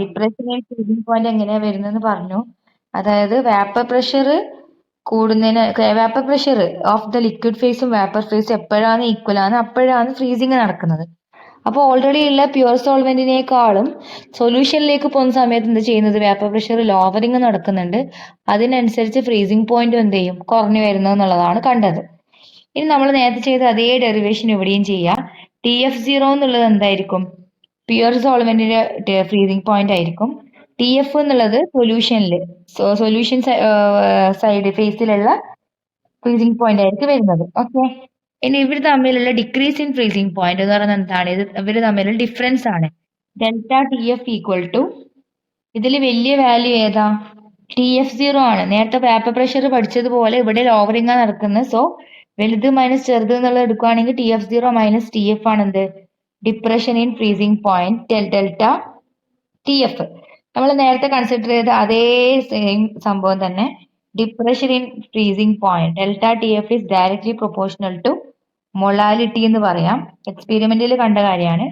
Depression freezing point എങ്ങനെയാ വരുന്നതെന്ന് പറഞ്ഞു. അതായത് വേപ്പർ പ്രഷർ കൂടുന്നതിന് vapour pressure of the liquid ഫേസും വേപ്പർ ഫേസും എപ്പോഴാണ് ഈക്വൽ ആണ് അപ്പോഴാണ് ഫ്രീസിങ് നടക്കുന്നത്. അപ്പോൾ ഓൾറെഡി ഉള്ള പ്യുവർ സോൾവെന്റിനേക്കാളും സൊല്യൂഷനിലേക്ക് പോകുന്ന സമയത്ത് എന്ത് ചെയ്യുന്നത്, വേപ്പർ പ്രഷർ ലോവറിങ് നടക്കുന്നുണ്ട്. അതിനനുസരിച്ച് ഫ്രീസിംഗ് പോയിന്റ് എന്ത് ചെയ്യും, കുറഞ്ഞു വരുന്നത് എന്നുള്ളതാണ് കണ്ടത്. ഇനി നമ്മൾ നേരത്തെ ചെയ്ത അതേ ഡെറിവേഷൻ ഇവിടെയും ചെയ്യാം. TF0 എന്നുള്ളത് എന്തായിരിക്കും, പ്യുവർ സോൾവെന്റിന്റെ ഫ്രീസിംഗ് പോയിന്റ് ആയിരിക്കും. TF എന്നുള്ളത് സൊല്യൂഷനിൽ സൊല്യൂഷൻ സൈഡ് ഫേസിലുള്ള ഫ്രീസിംഗ് പോയിന്റ് ആയിരിക്കും വരുന്നത്. ഓക്കെ, ഇനി ഇവർ തമ്മിലുള്ള ഡിക്രീസ് ഇൻ ഫ്രീസിംഗ് പോയിന്റ് എന്ന് പറയുന്നത് എന്താണ്, ഇവർ തമ്മിലുള്ള ഡിഫറൻസ് ആണ്. ഡെൽറ്റ TF ഈക്വൽ ടു, ഇതിൽ വലിയ വാല്യൂ ഏതാ, TF0 ആണ്. നേരത്തെ വേപ്പർ പ്രഷർ പഠിച്ചതുപോലെ ഇവിടെ ലോവറിംഗ് ആണ് നടക്കുന്നത്. സോ വലുത് മൈനസ് ചെറുത് എന്നുള്ളത് എടുക്കുകയാണെങ്കിൽ TF0 മൈനസ് TF ആണ് എന്ത്, depression in freezing point delta TF. നമ്മൾ നേരത്തെ കൺസിഡർ ചെയ്ത അതേ സെയിം സംഭവം തന്നെ. Depression in freezing point delta TF is directly proportional to molality എന്ന് പറയാം. എക്സ്പെരിമെന്റിൽ കണ്ട കാര്യമാണ്.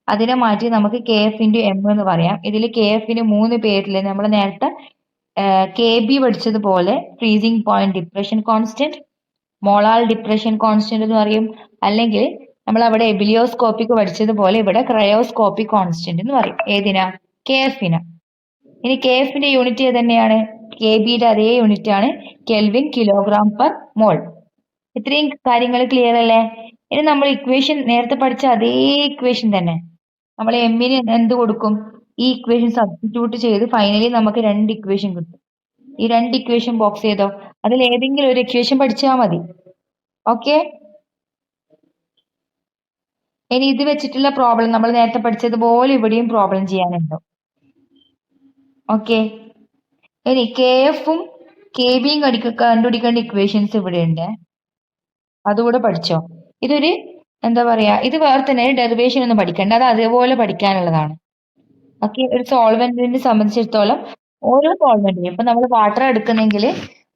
അതിനെ മാറ്റി നമുക്ക് KF ഇൻറ്റു M എന്ന് പറയാം. ഇതിൽ KF ന് 3 പേരിൽ നമ്മൾ നേരത്തെ KB പഠിച്ചതുപോലെ freezing point depression constant, molar depression constant എന്ന് പറയും. അല്ലെങ്കിൽ നമ്മൾ അവിടെ എബിലിയോസ്കോപ്പിക് പഠിച്ചതുപോലെ ഇവിടെ ക്രയോസ്കോപ്പിക് കോൺസ്റ്റന്റ് എന്ന് പറയും. ഏതിനാ, KF ന്. ഇനി KF ന്റെ യൂണിറ്റ് ഏത് തന്നെയാണ്, KB യുടെ അതേ യൂണിറ്റ് ആണ്, കെൽവിൻ കിലോഗ്രാം പെർ മോൾ. ഇത്രയും കാര്യങ്ങൾ ക്ലിയർ അല്ലേ? ഇനി നമ്മൾ ഇക്വേഷൻ നേരത്തെ പഠിച്ച അതേ ഇക്വേഷൻ തന്നെ നമ്മൾ എമ്മിന് എന്ത് കൊടുക്കും, ഈ ഇക്വേഷൻ സബ്സ്റ്റിറ്റ്യൂട്ട് ചെയ്ത് ഫൈനലി നമുക്ക് 2 ഇക്വേഷൻ കിട്ടും. ഈ 2 ഇക്വേഷൻ ബോക്സ് ചെയ്തോ, അതിൽ ഏതെങ്കിലും ഒരു ഇക്വേഷൻ പഠിച്ചാൽ മതി. ഓക്കെ, ഇനി ഇത് വെച്ചിട്ടുള്ള പ്രോബ്ലം നമ്മൾ നേരത്തെ പഠിച്ചതുപോലെ ഇവിടെയും പ്രോബ്ലം ചെയ്യാനുണ്ടോ. ഓക്കെ, ഇനി KF-ഉം KB-യും കണ്ടുപിടിക്കേണ്ട ഇക്വേഷൻസ് ഇവിടെ ഉണ്ട്, അതുകൂടെ പഠിച്ചോ. ഇതൊരു എന്താ പറയാ, ഇത് വേറെ തന്നെ ഡെറിവേഷൻ ഒന്നും പഠിക്കണ്ട, അത് അതേപോലെ പഠിക്കാനുള്ളതാണ്. ഓക്കെ, ഒരു സോൾവെന്റിനെ സംബന്ധിച്ചിടത്തോളം ഓരോ സോൾവെന്റിനും ഇപ്പൊ നമ്മൾ വാട്ടർ എടുക്കുന്നെങ്കിൽ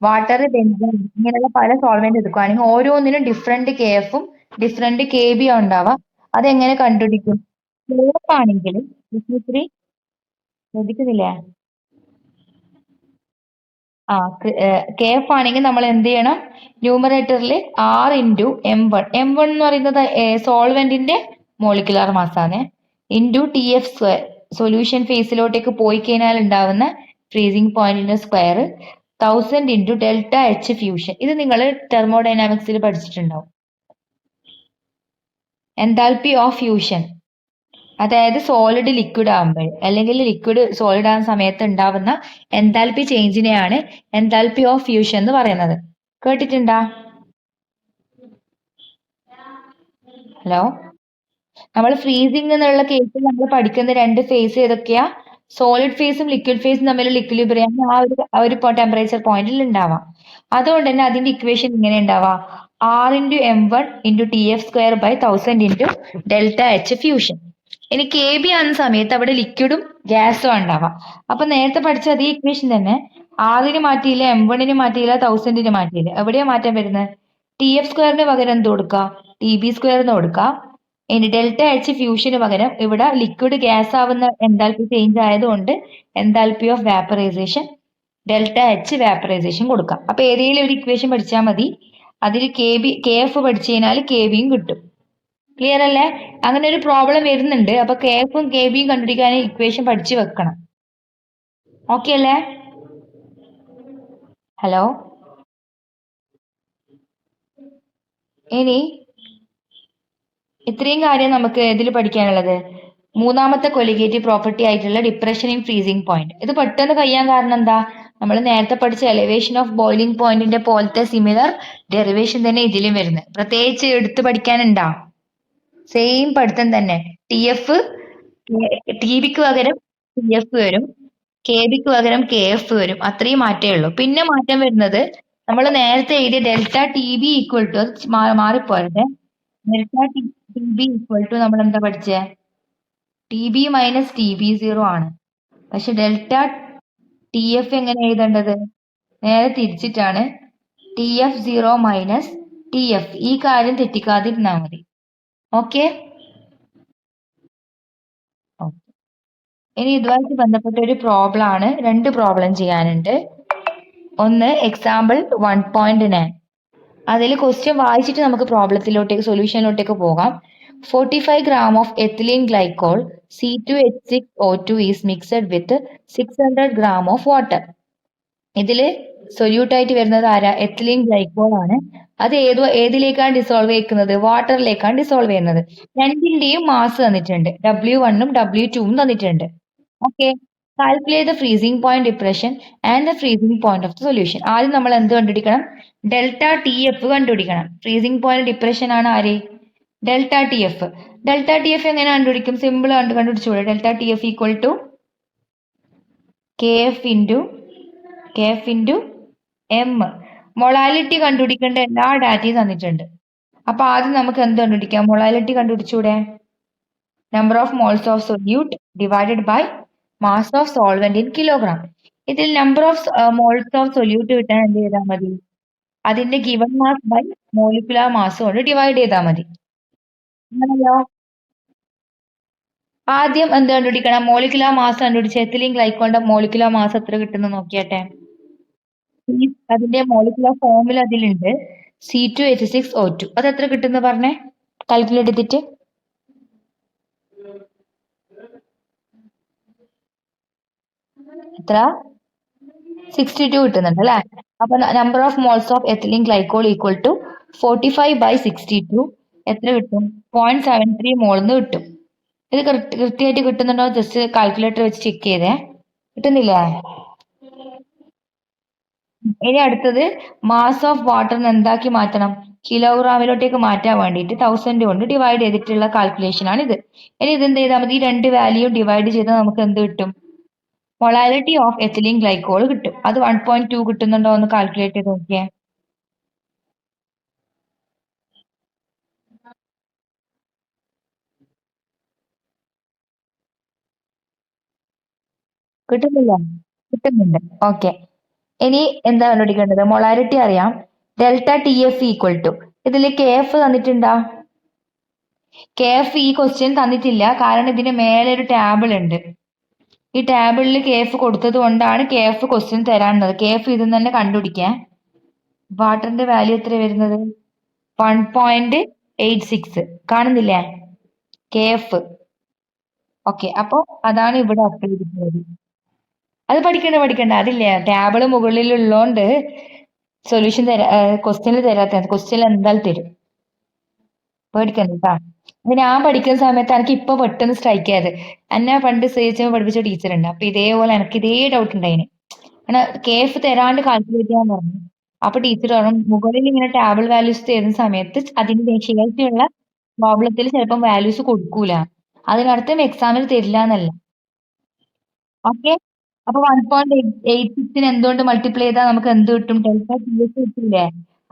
വാട്ടർ, ബെൻസീൻ ഇങ്ങനെയുള്ള പല സോൾവെന്റ് എടുക്കുകയാണെങ്കിൽ ഓരോന്നിനും ഡിഫറെന്റ് KF-ഉം ഡിഫറെന്റ് KB-യും ഉണ്ടാവാം. അതെങ്ങനെ കണ്ടുപിടിക്കും, KF ആണെങ്കിൽ ശ്രദ്ധിക്കുന്നില്ലേ, KF ആണെങ്കിൽ നമ്മൾ എന്ത് ചെയ്യണം, ന്യൂമറേറ്ററിൽ R×M1, M1 എന്ന് പറയുന്നത് സോൾവെന്റിന്റെ മോളിക്കുലർ മാസ് ആണ്, ഇൻറ്റു TF², സൊല്യൂഷൻ ഫേസിലോട്ടേക്ക് പോയി കഴിഞ്ഞാൽ ഉണ്ടാവുന്ന ഫ്രീസിംഗ് പോയിന്റിന്റെ square, 1000 into delta H fusion. ഇത് നിങ്ങൾ തെർമോഡൈനാമിക്സിൽ പഠിച്ചിട്ടുണ്ടാവും. എൻതാൽപ്പി ഓഫ് ഫ്യൂഷൻ, അതായത് സോളിഡ് ലിക്വിഡ് ആകുമ്പോൾ അല്ലെങ്കിൽ ലിക്വിഡ് സോളിഡ് ആകുന്ന സമയത്ത് ഉണ്ടാവുന്ന എൻതാൽപ്പി ചേഞ്ചിനെയാണ് എൻതാൽപ്പി ഓഫ് ഫ്യൂഷൻ എന്ന് പറയുന്നത്. കേട്ടിട്ടുണ്ടാ? ഹലോ, നമ്മൾ ഫ്രീസിംഗ് എന്നുള്ള കേസിൽ നമ്മൾ പഠിക്കുന്ന 2 ഫേസ് ഏതൊക്കെയാ, സോളിഡ് ഫേസും ലിക്വിഡ് ഫേസും തമ്മിലുള്ള ഇക്വിലിബ്രിയം ആ ഒരു ടെമ്പറേച്ചർ പോയിന്റിൽ ഉണ്ടാവാം. അതുകൊണ്ട് തന്നെ അതിന്റെ ഇക്വേഷൻ ഇങ്ങനെ ഉണ്ടാവാം, R×M1 into TF² by 1000 into delta H fusion. ഇനി KB ആകുന്ന സമയത്ത് അവിടെ ലിക്വിഡും ഗ്യാസും ഉണ്ടാവാം. അപ്പൊ നേരത്തെ പഠിച്ച അതേ ഇക്വേഷൻ തന്നെ, R-ന് മാറ്റിയില്ല, M1-ന് മാറ്റിയില്ല, 1000-ന് മാറ്റിയില്ല. എവിടെയാ മാറ്റം വരുന്നത്, TF² പകരം എന്ത് കൊടുക്കുക, TB² എന്ന് കൊടുക്കുക. ഇനി ഡെൽറ്റ H ഫ്യൂഷന് പകരം ഇവിടെ ലിക്വിഡ് ഗ്യാസ് ആവുന്ന എൻതാൽപ്പി ചേഞ്ച് ആയതുകൊണ്ട് എൻതാൽപ്പി ഓഫ് വാപ്പറൈസേഷൻ ഡെൽറ്റ H വാപ്പറൈസേഷൻ കൊടുക്കാം. അപ്പൊ ഏതെങ്കിലും ഒരു ഇക്വേഷൻ പഠിച്ചാൽ മതി, അതിൽ KF പഠിച്ചു കഴിഞ്ഞാൽ KB-യും കിട്ടും. ക്ലിയർ അല്ലേ? അങ്ങനെ ഒരു പ്രോബ്ലം വരുന്നുണ്ട്. അപ്പൊ KF-ഉം KB-യും കണ്ടുപിടിക്കാൻ ഇക്വേഷൻ പഠിച്ചു വെക്കണം. ഓക്കെ അല്ലേ? ഹലോ, ഇനി ഇത്രയും കാര്യം നമുക്ക് ഇതിൽ പഠിക്കാനുള്ളത്. മൂന്നാമത്തെ കൊലിഗേറ്റീവ് പ്രോപ്പർട്ടി ആയിട്ടുള്ള ഡിപ്രഷൻ ഇൻ ഫ്രീസിംഗ് പോയിന്റ്. ഇത് പെട്ടെന്ന് കഴിയാൻ കാരണം എന്താ, നമ്മൾ നേരത്തെ പഠിച്ച എലിവേഷൻ ഓഫ് ബോയിലിംഗ് പോയിന്റിന്റെ പോലത്തെ സിമിലർ ഡെറിവേഷൻ തന്നെ ഇതിലും വരുന്നത്. പ്രത്യേകിച്ച് എടുത്ത് പഠിക്കാനുണ്ടാ, സെയിം പഠിത്തം തന്നെ. TBക്ക് പകരം TF വരും, KBക്ക് പകരം KF വരും, അത്രയും മാറ്റേ ഉള്ളൂ. പിന്നെ മാറ്റം വരുന്നത് നമ്മൾ നേരത്തെ എഴുതിയ ഡെൽറ്റ TB ഈക്വൽ ടു മാറിപ്പോയത്, ഡെൽറ്റ TB ഈക്വൽ ടു നമ്മൾ എന്താ പഠിച്ചേ, TB മൈനസ് TB0 ആണ്. പക്ഷെ ഡെൽറ്റ TF എങ്ങനെ എഴുതേണ്ടത്, നേരെ തിരിച്ചിട്ടാണ്, TF0 മൈനസ് TF. ഈ കാര്യം തെറ്റിക്കാതിരുന്നാൽ മതി. ഓക്കെ, ഇനി ഇതുമായിട്ട് ബന്ധപ്പെട്ട ഒരു പ്രോബ്ലം ആണ്, രണ്ട് പ്രോബ്ലം ചെയ്യാനുണ്ട്. ഒന്ന് എക്സാമ്പിൾ 1.9. അതിൽ ക്വസ്റ്റ്യൻ വായിച്ചിട്ട് നമുക്ക് പ്രോബ്ലത്തിലോട്ടേക്ക് സൊല്യൂഷനിലോട്ടേക്ക് പോകാം. 45 gram of ethylene glycol C2H6O2 is mixed with 600 gram of water. ഇതില് സൊല്യൂട്ട് ആയിട്ട് വരുന്നത് ആരാ? എത്തിലീൻ ഗ്ലൈക്കോൾ ആണ്. അത് ഏതിലേക്കാണ് ഡിസോൾവ് ചെയ്യിക്കുന്നത്? വാട്ടറിലേക്കാണ് ഡിസോൾവ് ചെയ്യുന്നത്. രണ്ടിന്റെയും മാസ് തന്നിട്ടുണ്ട്, W1 ഉം W2 ഉം തന്നിട്ടുണ്ട്. Okay, calculate the freezing point depression and the freezing point of the solution. ആദ്യം നമ്മൾ എന്ത് കണ്ടുപിടിക്കണം? ഡെൽറ്റ ടി എഫ് കണ്ടുപിടിക്കണം. ഫ്രീസിംഗ് പോയിന്റ് ഡിപ്രഷൻ ആണ് ആര്? Delta T F. Delta T F എങ്ങനെ കണ്ടുപിടിക്കും? സിമ്പിൾ കണ്ടുപിടിച്ചൂടെ? Delta T F equal to K F into M. Molality കണ്ടുപിടിക്കേണ്ട എല്ലാ ഡാറ്റയും തന്നിട്ടുണ്ട്. അപ്പൊ ആദ്യം നമുക്ക് എന്ത് കണ്ടുപിടിക്കാം? മൊളാലിറ്റി കണ്ടുപിടിച്ചൂടെ? Number of moles of solute divided by mass of solvent in kilogram. ഇതിൽ number of moles of solute കിട്ടാൻ എന്ത് ചെയ്താൽ മതി? അതിന്റെ given mass by molecular mass കൊണ്ട് ഡിവൈഡ് ചെയ്താൽ മതി. അങ്ങനല്ലോ. ആദ്യം എന്ത് കണ്ടുപിടിക്കണം? മോളിക്കുലാർ മാസ് കണ്ടുപിടിച്ച് എത്തിലീൻ ഗ്ലൈക്കോളിന്റെ മോളിക്കുലാർ മാസ് എത്ര കിട്ടുന്നു നോക്കിയാട്ടെ. അതിന്റെ മോളിക്കുലാർ ഫോർമുല അതിലുണ്ട്, C2H6O2. അത് എത്ര കിട്ടുന്നു പറഞ്ഞേ? കാൽക്കുലേറ്റ് ചെയ്തിട്ട്. എത്ര? 62 കിട്ടുന്നുണ്ട് അല്ലെ? അപ്പൊ number of moles of ethylene glycol equal to 45/62. എത്ര കിട്ടും? 0.73 മോൾന്ന് കിട്ടും. ഇത് കൃത്യമായിട്ട് കിട്ടുന്നുണ്ടോ? ജസ്റ്റ് കാൽക്കുലേറ്റർ വെച്ച് ചെക്ക് ചെയ്തേ. കിട്ടുന്നില്ലേ? ഇനി അടുത്തത് മാസ് ഓഫ് വാട്ടറിന് എന്താക്കി മാറ്റണം? കിലോഗ്രാമിലോട്ടേക്ക് മാറ്റാൻ വേണ്ടിയിട്ട് 1000 കൊണ്ട് ഡിവൈഡ് ചെയ്തിട്ടുള്ള കാൽക്കുലേഷൻ ആണ് ഇത്. ഇനി ഇതെന്ത് ചെയ്താൽ മതി? ഈ രണ്ട് വാല്യൂ ഡിവൈഡ് ചെയ്താൽ നമുക്ക് എന്ത് കിട്ടും? മൊളാലിറ്റി ഓഫ് എത്തിലീൻ ഗ്ലൈക്കോൾ കിട്ടും. അത് 1.2 കിട്ടുന്നുണ്ടോ എന്ന് കാൽക്കുലേറ്റ് ചെയ്ത് നോക്കിയേ. കിട്ടുന്നില്ല? കിട്ടുന്നുണ്ട്. ഓക്കെ, ഇനി എന്താ കണ്ടുപിടിക്കേണ്ടത്? മൊളാലിറ്റി അറിയാം. Delta T F equal to, ഇതിൽ കെ എഫ് തന്നിട്ടുണ്ടോ? കെ എഫ് ഈ ക്വസ്റ്റ്യൻ തന്നിട്ടില്ല, കാരണം ഇതിന് മേലെ ഒരു ടേബിൾ ഉണ്ട്. ഈ ടേബിളിൽ കെ എഫ് കൊടുത്തത് കൊണ്ടാണ് കെ എഫ് ക്വസ്റ്റ്യൻ തരാനുള്ളത്. കെ എഫ് ഇതിൽ തന്നെ കണ്ടുപിടിക്കാൻ. വാട്ടറിന്റെ വാല്യൂ എത്ര വരുന്നത്? 1.86 കാണുന്നില്ലേ? K F. ഓക്കെ, അപ്പൊ അതാണ് ഇവിടെ അപ്ലൈ ചെയ്തിട്ടുള്ളത്. അത് പഠിക്കണ്ട, അതില്ലേ ടേബിള് മുകളിലുള്ളോണ്ട് സൊല്യൂഷൻ ക്വസ്റ്റ്യനിൽ തരാത്ത. ക്വസ്റ്റ്യനിൽ എന്തായാലും തരും, പേടിക്കണ്ട കേട്ടാ. അപ്പൊ ഞാൻ പഠിക്കുന്ന സമയത്ത് എനിക്ക് ഇപ്പൊ പെട്ടെന്ന് സ്ട്രൈക്ക് ആയത്, എന്നെ പണ്ട് CHM പഠിപ്പിച്ച ടീച്ചർ ഉണ്ട്. അപ്പൊ ഇതേപോലെ എനിക്ക് ഇതേ ഡൗട്ട് ഉണ്ടായിന്. അങ്ങനെ കെ എഫ് തരാണ്ട് കാൽക്കുലേറ്റ് ചെയ്യാൻ പറഞ്ഞു. അപ്പൊ ടീച്ചർ പറഞ്ഞു, മുകളിൽ ഇങ്ങനെ ടേബിൾ വാല്യൂസ് തരുന്ന സമയത്ത് അതിന്റെ ശേഷിയുള്ള പ്രോബ്ലത്തിൽ ചിലപ്പം വാല്യൂസ് കൊടുക്കൂല, അതിനർത്ഥം എക്സാമിൽ തരില്ല എന്നല്ല. ഓക്കെ, അപ്പൊ 1.86 എന്തുകൊണ്ട് മൾട്ടിപ്ലൈ ചെയ്താൽ നമുക്ക് എന്ത് കിട്ടും? ഡെൽറ്റ ടി എസ് കിട്ടില്ലേ?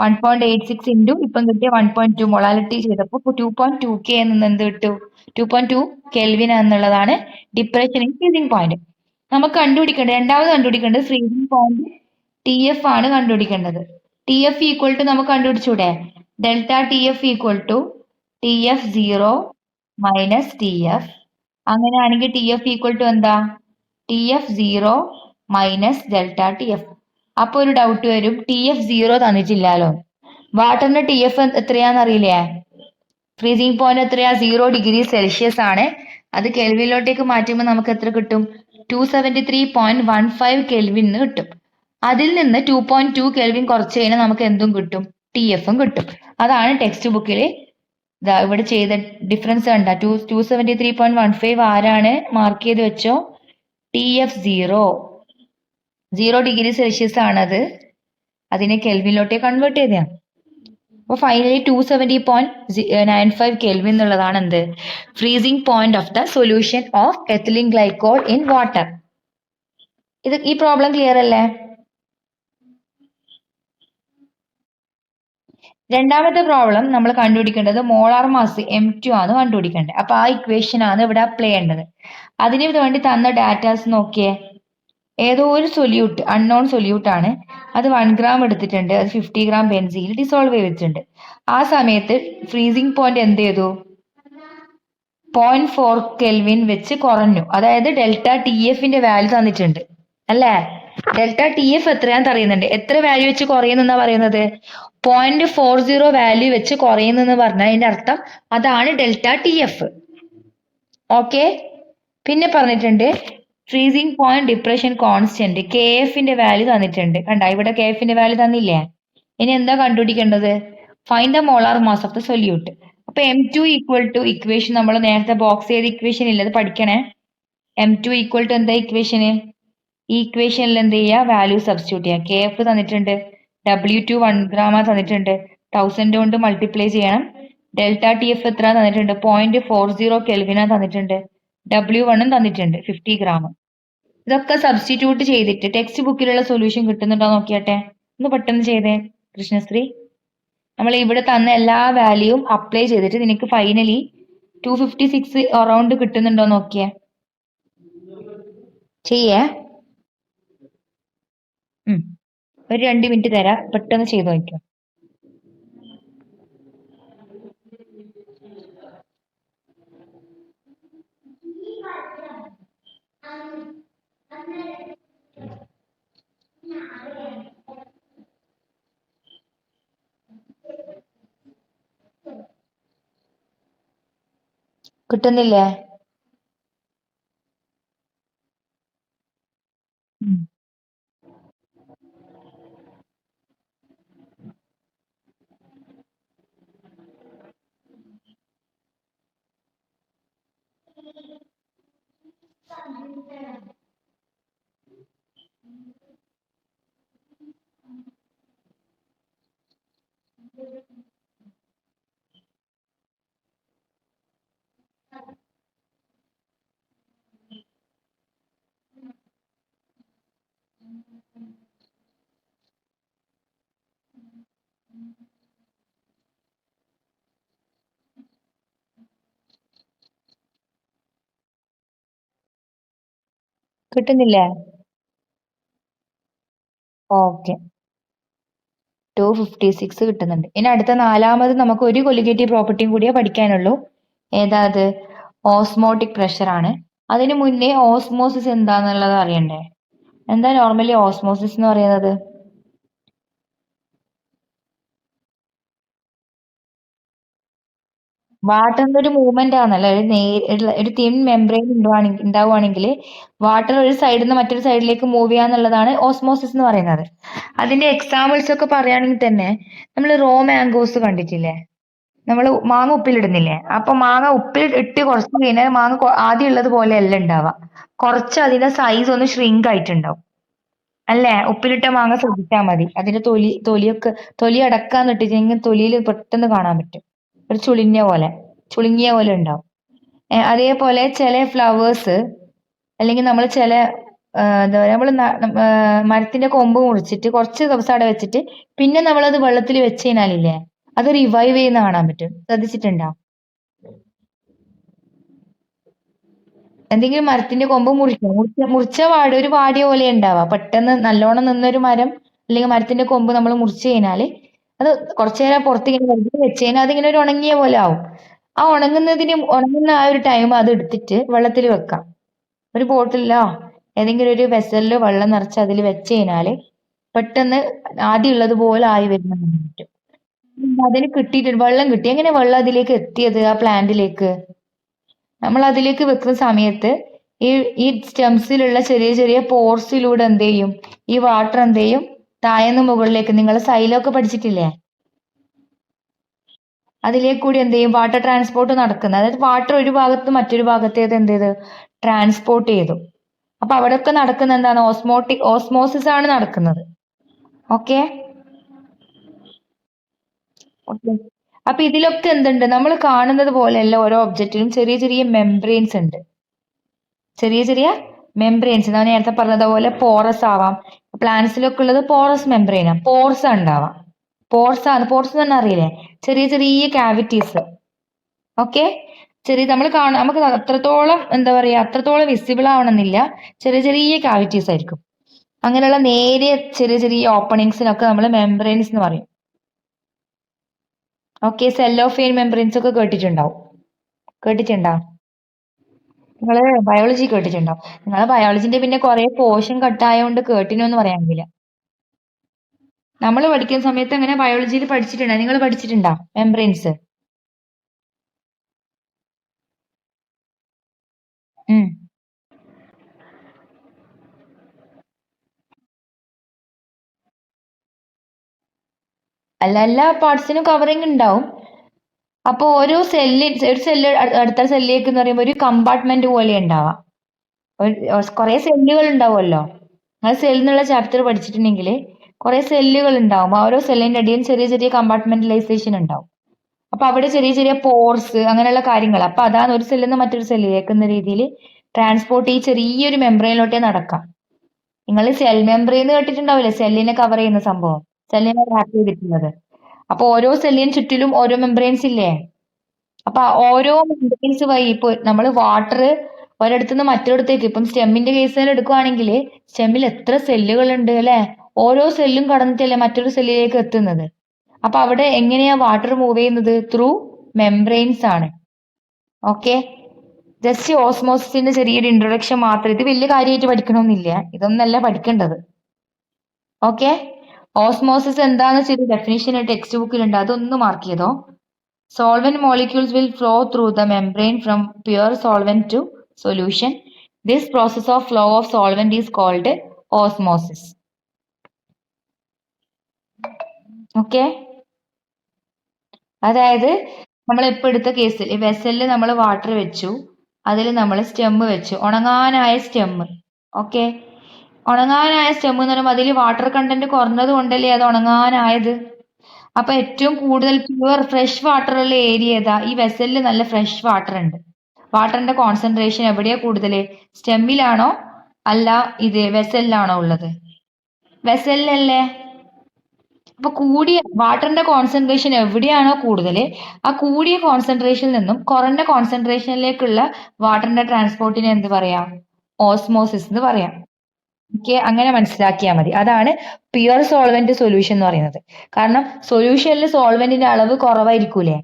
1.86 ഇൻറ്റു ഇപ്പം കിട്ടിയ 1.2 മൊളാലിറ്റി ചെയ്തപ്പോ 2.2K എന്ന് എന്ത് കിട്ടും? 2.2 കെൽവിൻ എന്നുള്ളതാണ് ഡിപ്രഷൻ ഇൻ ഫ്രീസിംഗ് പോയിന്റ്. നമുക്ക് കണ്ടുപിടിക്കേണ്ടത്, രണ്ടാമത് കണ്ടുപിടിക്കേണ്ടത് ഫ്രീസിംഗ് പോയിന്റ് ടി എഫ് ആണ് കണ്ടുപിടിക്കേണ്ടത്. ടി എഫ് ഈക്വൽ ടു നമുക്ക് കണ്ടുപിടിച്ചൂടെ? Delta T F equal to T F 0 minus T F. അങ്ങനെയാണെങ്കിൽ ടി എഫ് ഈക്വൽ ടു എന്താ? T F 0 minus delta T F. അപ്പൊ ഒരു ഡൗട്ട് വരും, ടി എഫ് 0 തന്നിട്ടില്ലല്ലോ, വാട്ടറിന്റെ ടി എഫ് എത്രയാന്ന് അറിയില്ലേ? ഫ്രീസിംഗ് പോയിന്റ് എത്രയാ? 0 ഡിഗ്രി സെൽഷ്യസ് ആണ്. അത് കെൽവിനിലോട്ടേക്ക് മാറ്റുമ്പോൾ നമുക്ക് എത്ര കിട്ടും? 273.15 കെൽവിൻ കിട്ടും. അതിൽ നിന്ന് 2.2 കെൽവിൻ കുറച്ച് കഴിഞ്ഞാൽ നമുക്ക് എന്തും കിട്ടും? ടി എഫും കിട്ടും. അതാണ് ടെക്സ്റ്റ് ബുക്കിൽ ഇവിടെ ചെയ്ത ഡിഫറൻസ് കണ്ട. 273.15 ആരാണ് മാർക്ക് ചെയ്ത് വെച്ചോ? ടി എഫ് 0 ഡിഗ്രി സെൽഷ്യസ് ആണത്, അതിനെ കെൽവിനിലോട്ടേ കൺവേർട്ട് ചെയ്തതാണ്. അപ്പൊ ഫൈനലി 270.95 കെൽവിൻ എന്നുള്ളതാണ് എന്ത്? Freezing point of the solution of ethylene glycol in water. ഈ പ്രോബ്ലം ക്ലിയർ അല്ലേ? രണ്ടാമത്തെ പ്രോബ്ലം നമ്മൾ കണ്ടുപിടിക്കേണ്ടത് മോളാർ മാസ് M2 ആണ് കണ്ടുപിടിക്കേണ്ടത്. അപ്പൊ ആ ഇക്വേഷൻ ആണ് ഇവിടെ അപ്ലൈ ചെയ്യേണ്ടത്. അതിന് വേണ്ടി തന്ന ഡാറ്റാസ് നോക്കിയേ. ഏതോ ഒരു സൊല്യൂട്ട്, അൺനോൺ സൊല്യൂട്ട് ആണ്, അത് 1 gram എടുത്തിട്ടുണ്ട്, അത് 50 gram ബെൻസീനിൽ ഡിസോൾവ് ചെയ്തിട്ടുണ്ട്. ആ സമയത്ത് ഫ്രീസിംഗ് പോയിന്റ് എന്ത് ചെയ്തു? 0.4 കെൽവിൻ വെച്ച് കുറഞ്ഞു. അതായത് ഡെൽറ്റ ടി എഫിന്റെ വാല്യൂ തന്നിട്ടുണ്ട് അല്ലേ? ഡെൽറ്റ ടി എഫ് എത്രയാന്ന് അറിയുന്നുണ്ട്. എത്ര വാല്യൂ വെച്ച് കുറയുന്നെന്നാ പറയുന്നത്? 0.40 വാല്യൂ വെച്ച് കുറയുന്നെന്ന് പറഞ്ഞാൽ അതിന്റെ അർത്ഥം അതാണ് ഡെൽറ്റ ടി എഫ്. ഓക്കെ. പിന്നെ പറഞ്ഞിട്ടുണ്ട് freezing point depression constant K എഫിന്റെ വാല്യൂ തന്നിട്ടുണ്ട്. കണ്ട, ഇവിടെ കെ എഫിന്റെ വാല്യൂ തന്നില്ലേ? ഇനി എന്താ കണ്ടുപിടിക്കേണ്ടത്? Find the molar mass of the solute. അപ്പൊ M2 ഈക്വൽ ടു ഇക്വേഷൻ നമ്മൾ നേരത്തെ ബോക്സ് ചെയ്ത ഇക്വേഷൻ ഇല്ല, അത് പഠിക്കണേ. M2 ഈക്വൽ ടു എന്താ ഇക്വേഷന്? ഈ ഇക്വേഷനിൽ എന്ത് ചെയ്യുക? വാല്യൂ സബ്സ്റ്റിറ്റ്യൂട്ട് ചെയ്യുക. കെ എഫ് തന്നിട്ടുണ്ട്, W2 1 ഗ്രാം തന്നിട്ടുണ്ട്, 1000 കൊണ്ട് മൾട്ടിപ്ലൈ ചെയ്യണം. ഡെൽറ്റ ടി എഫ് എത്ര തന്നിട്ടുണ്ട്? 0.40 കെൽവിനാ തന്നിട്ടുണ്ട്. W1 തന്നിട്ടുണ്ട് 50 ഗ്രാം. ഇതൊക്കെ സബ്സ്റ്റിറ്റ്യൂട്ട് ചെയ്തിട്ട് ടെക്സ്റ്റ് ബുക്കിലുള്ള സൊല്യൂഷൻ കിട്ടുന്നുണ്ടോ നോക്കിയാട്ടെ. ഒന്ന് പെട്ടെന്ന് ചെയ്തേ കൃഷ്ണശ്രീ. നമ്മൾ ഇവിടെ തന്ന എല്ലാ വാല്യൂവും അപ്ലൈ ചെയ്തിട്ട് നിനക്ക് ഫൈനലി 256 അറൗണ്ട് കിട്ടുന്നുണ്ടോ നോക്കിയേ. ചെയ്യേ. ഒരു 2 മിനിറ്റ് തരാം, പെട്ടെന്ന് ചെയ്ത് നോക്കിയോ. കിട്ടുന്നില്ലേ? കിട്ടുന്നില്ലേ? ഓക്കെ, 256 കിട്ടുന്നുണ്ട്. ഇനി അടുത്ത നാലാമത് നമുക്ക് ഒരു കൊലിഗേറ്റീവ് പ്രോപ്പർട്ടിയും കൂടിയേ പഠിക്കാനുള്ളൂ. ഏതാ അത്? ഓസ്മോട്ടിക് പ്രഷർ ആണ്. അതിനു മുന്നേ ഓസ്മോസിസ് എന്താന്നുള്ളത് അറിയണ്ടേ? എന്താ നോർമലി ഓസ്മോസിസ് എന്ന് പറയുന്നത്? വാട്ടറിന്റെ ഒരു മൂവ്മെന്റ് ആണല്ലോ. ഒരു തിൻ മെംബ്രെയിൻ ഉണ്ടാവുകയാണെങ്കിൽ വാട്ടർ ഒരു സൈഡിൽ നിന്ന് മറ്റൊരു സൈഡിലേക്ക് മൂവ് ചെയ്യാന്നുള്ളതാണ് ഓസ്മോസിസ് എന്ന് പറയുന്നത്. അതിന്റെ എക്സാമ്പിൾസ് ഒക്കെ പറയുകയാണെങ്കിൽ തന്നെ നമ്മൾ റോ മാംഗോസ് കണ്ടിട്ടില്ലേ? നമ്മൾ മാങ്ങ ഉപ്പിലിടുന്നില്ലേ? അപ്പൊ മാങ്ങ ഉപ്പിൽ ഇട്ട് കുറച്ച് കഴിഞ്ഞാൽ മാങ്ങ ആദ്യം ഉള്ളത് പോലെ അല്ല ഉണ്ടാവുക. കുറച്ച് അതിന്റെ സൈസ് ഒന്ന് ഷ്രിങ്ക് ആയിട്ടുണ്ടാവും അല്ലേ? ഉപ്പിലിട്ട മാങ്ങ ശ്രദ്ധിച്ചാൽ മതി. അതിന്റെ തൊലി അടക്കാന്ന് ഇട്ടിട്ടുണ്ടെങ്കിൽ തൊലിയിൽ പെട്ടെന്ന് കാണാൻ പറ്റും. ഒരു ചുളുങ്ങിയ പോലെ ഉണ്ടാവും. അതേപോലെ ചില ഫ്ലവേഴ്സ് അല്ലെങ്കിൽ നമ്മൾ ചില എന്താ പറയാ, നമ്മൾ മരത്തിന്റെ കൊമ്പ് മുറിച്ചിട്ട് കുറച്ച് ദിവസം അവിടെ വെച്ചിട്ട് പിന്നെ നമ്മളത് വെള്ളത്തിൽ വെച്ച് കഴിഞ്ഞാലില്ലേ, അത് റിവൈവ് ചെയ്യുന്ന കാണാൻ പറ്റും. ശ്രദ്ധിച്ചിട്ടുണ്ടോ? എന്തെങ്കിലും മരത്തിന്റെ കൊമ്പ് മുറിച്ച പാട് ഒരു വാടിയ പോലെ ഉണ്ടാവുക. പെട്ടെന്ന് നല്ലോണം നിന്നൊരു മരം അല്ലെങ്കിൽ മരത്തിന്റെ കൊമ്പ് നമ്മൾ മുറിച്ചു കഴിഞ്ഞാല് അത് കുറച്ചു നേരം പുറത്ത് ഇങ്ങനെ വെറുതെ വെച്ച് കഴിഞ്ഞാൽ അതിങ്ങനെ ഒരു ഉണങ്ങിയ പോലെ ആവും. ആ ഉണങ്ങുന്ന ആ ഒരു ടൈം അത് എടുത്തിട്ട് വെള്ളത്തിൽ വെക്കാം. ഒരു ബോട്ടിലോ ഏതെങ്കിലും ഒരു വെസലിലോ വെള്ളം നിറച്ച് അതിൽ വെച്ച് കഴിഞ്ഞാല് പെട്ടെന്ന് ആദ്യം ഉള്ളത് പോലെ ആയി വരുന്ന പറ്റും. അതിന് കിട്ടിയിട്ടുണ്ട്, വെള്ളം കിട്ടി. എങ്ങനെ വെള്ളം അതിലേക്ക് എത്തിയത്? ആ പ്ലാന്റിലേക്ക് നമ്മൾ അതിലേക്ക് വെക്കുന്ന സമയത്ത് ഈ ഈ സ്റ്റെംസിലുള്ള ചെറിയ ചെറിയ പോർസിലൂടെ എന്ത് ചെയ്യും? ഈ വാട്ടർ എന്ത് ചെയ്യും? താഴേന്ന് മുകളിലേക്ക്, നിങ്ങൾ സൈലൊക്കെ പഠിച്ചിട്ടില്ലേ? അതിലേക്ക് കൂടി എന്ത് ചെയ്യും? വാട്ടർ ട്രാൻസ്പോർട്ട് നടക്കുന്നത്. അതായത് വാട്ടർ ഒരു ഭാഗത്ത് മറ്റൊരു ഭാഗത്തേക്ക് എന്ത് ചെയ്ത് ട്രാൻസ്പോർട്ട് ചെയ്തു. അപ്പൊ അവിടെയൊക്കെ നടക്കുന്ന എന്താണ്? ഓസ്മോസിസ് ആണ് നടക്കുന്നത്. ഓക്കെ. ഓക്കെ. അപ്പൊ ഇതിലൊക്കെ എന്തുണ്ട്? നമ്മൾ കാണുന്നത് പോലെയല്ല ഓരോ ഒബ്ജക്റ്റിലും ചെറിയ ചെറിയ മെംബ്രെയിൻസ് ഉണ്ട്. ചെറിയ ചെറിയ മെംബ്രെയിൻസ് ഞാൻ നേരത്തെ പറഞ്ഞതുപോലെ പോറസ് ആവാം. പ്ലാന്റ്സിലൊക്കെ ഉള്ളത് പോറസ് മെംബ്രെയിനാ. പോർസ് ഉണ്ടാവാം. പോർസ് എന്ന് പറഞ്ഞാൽ അറിയില്ലേ? ചെറിയ ചെറിയ കാവിറ്റീസ്. ഓക്കെ. നമുക്ക് അത്രത്തോളം എന്താ പറയാ, അത്രത്തോളം വിസിബിൾ ആവണമെന്നില്ല. ചെറിയ ചെറിയ കാവിറ്റീസ് ആയിരിക്കും. അങ്ങനെയുള്ള നേരിയ ചെറിയ ചെറിയ ഓപ്പണിങ്സിനൊക്കെ നമ്മൾ മെംബ്രെയിൻസ് എന്ന് പറയും. ഓക്കെ. സെല്ലോഫെയിൻ മെംബ്രെയിൻസ് ഒക്കെ കേട്ടിട്ടുണ്ടോ? നിങ്ങള് ബയോളജി കേട്ടിട്ടുണ്ടോ? നിങ്ങളെ ബയോളജിന്റെ പിന്നെ കുറെ പോർഷൻ കട്ടായോണ്ട് കേട്ടിനോന്ന് പറയാൻ കഴിയില്ല. നമ്മൾ പഠിക്കുന്ന സമയത്ത് അങ്ങനെ ബയോളജിയിൽ പഠിച്ചിട്ടുണ്ടോ? നിങ്ങൾ പഠിച്ചിട്ടുണ്ടോ മെംബ്രെയിൻസ്? ഉം. അല്ല, എല്ലാ പാർട്സിനും കവറിങ് ഉണ്ടാവും. അപ്പൊ ഓരോ ഒരു സെല്ല് അടുത്ത സെല്ലിലേക്ക് എന്ന് പറയുമ്പോൾ ഒരു കമ്പാർട്ട്മെന്റ് പോലെ ഉണ്ടാവാം. കുറെ സെല്ലുകൾ ഉണ്ടാവുമല്ലോ. നിങ്ങൾ സെൽ എന്നുള്ള ചാപ്റ്റർ പഠിച്ചിട്ടുണ്ടെങ്കിൽ കുറെ സെല്ലുകൾ ഉണ്ടാവും. ഓരോ സെല്ലിന്റെ അടിയിൽ ചെറിയ ചെറിയ കമ്പാർട്ട്മെന്റലൈസേഷൻ ഉണ്ടാവും. അപ്പൊ അവിടെ ചെറിയ ചെറിയ പോർസ് അങ്ങനെയുള്ള കാര്യങ്ങൾ. അപ്പൊ അതാണ് ഒരു സെല്ലിൽ നിന്ന് മറ്റൊരു സെല്ലിലേക്ക് എന്ന രീതിയിൽ ട്രാൻസ്പോർട്ട് ഈ ചെറിയൊരു മെംബ്രെയിനിലോട്ടേ നടക്കാം. നിങ്ങൾ സെൽ മെംബ്രെയിൻ കേട്ടിട്ടുണ്ടാവില്ലേ? സെല്ലിനെ കവർ ചെയ്യുന്ന സംഭവം, സെല്ലിനെ റാപ്പ് ചെയ്തിട്ടുള്ളത്. അപ്പൊ ഓരോ സെല്ലിന് ചുറ്റിലും ഓരോ മെംബ്രെയിൻസ് ഇല്ലേ? അപ്പൊ ഓരോ മെംബ്രെയിൻസ് വഴി ഇപ്പൊ നമ്മൾ വാട്ടർ ഒരിടത്തുനിന്ന് മറ്റൊരിടത്തേക്ക്, ഇപ്പം സ്റ്റെമ്മിന്റെ കേസ് തന്നെ എടുക്കുവാണെങ്കിൽ സ്റ്റെമ്മിൽ എത്ര സെല്ലുകൾ ഉണ്ട് അല്ലെ? ഓരോ സെല്ലും കടന്നിട്ടല്ലേ മറ്റൊരു സെല്ലിലേക്ക് എത്തുന്നത്. അപ്പൊ അവിടെ എങ്ങനെയാ വാട്ടർ മൂവ് ചെയ്യുന്നത്? ത്രൂ മെംബ്രെയിൻസ് ആണ്. ഓക്കെ, ജസ്റ്റ് ഓസ്മോസിന്റെ ചെറിയൊരു ഇൻട്രൊഡക്ഷൻ മാത്രം. ഇത് വലിയ കാര്യമായിട്ട് പഠിക്കണമെന്നില്ല, ഇതൊന്നല്ല പഠിക്കേണ്ടത്. ഓക്കെ, ഓസ്മോസിസ് എന്താന്ന് വെച്ചാൽ ഡെഫിനിഷൻ ടെക്സ്റ്റ് ബുക്കിലുണ്ട്, അതൊന്ന് മാർക്ക് ചെയ്തോ. Solvent molecules will flow through the membrane from pure solvent to solution. This process of flow of solvent is called osmosis. Okay? അതായത് നമ്മൾ ഇപ്പൊ എടുത്ത കേസിൽ വെസലിൽ നമ്മൾ വാട്ടർ വെച്ചു, അതിൽ നമ്മൾ സ്റ്റെമ്മ് വെച്ചു, ഉണങ്ങാനായ സ്റ്റെമ്മ്. ഓക്കെ, ഉണങ്ങാനായ സ്റ്റെമ്മ് എന്ന് പറയുമ്പോൾ അതിൽ വാട്ടർ കണ്ടന്റ് കുറഞ്ഞത് കൊണ്ടല്ലേ അത് ഉണങ്ങാനായത്. അപ്പൊ ഏറ്റവും കൂടുതൽ പ്യുവർ ഫ്രഷ് വാട്ടർ ഉള്ള ഏരിയ ഏതാ? ഈ വെസലിൽ നല്ല ഫ്രഷ് വാട്ടർ ഉണ്ട്. വാട്ടറിന്റെ കോൺസെൻട്രേഷൻ എവിടെയാ കൂടുതൽ? സ്റ്റെമ്മിലാണോ അല്ല ഇത് വെസലിലാണോ ഉള്ളത്? വെസലിലല്ലേ. അപ്പൊ കൂടിയ വാട്ടറിന്റെ കോൺസെൻട്രേഷൻ എവിടെയാണോ കൂടുതൽ, ആ കൂടിയ കോൺസെൻട്രേഷനിൽ നിന്നും കുറഞ്ഞ കോൺസെൻട്രേഷനിലേക്കുള്ള വാട്ടറിന്റെ ട്രാൻസ്പോർട്ടിനെ എന്ത് പറയാം? ഓസ്മോസിസ് എന്ന് പറയാം. ഓക്കെ, അങ്ങനെ മനസ്സിലാക്കിയാൽ മതി. അതാണ് പ്യുവർ സോൾവെന്റ് സൊല്യൂഷൻ എന്ന് പറയുന്നത്. കാരണം സൊല്യൂഷനിൽ സോൾവെന്റിന്റെ അളവ് കുറവായിരിക്കൂലേ?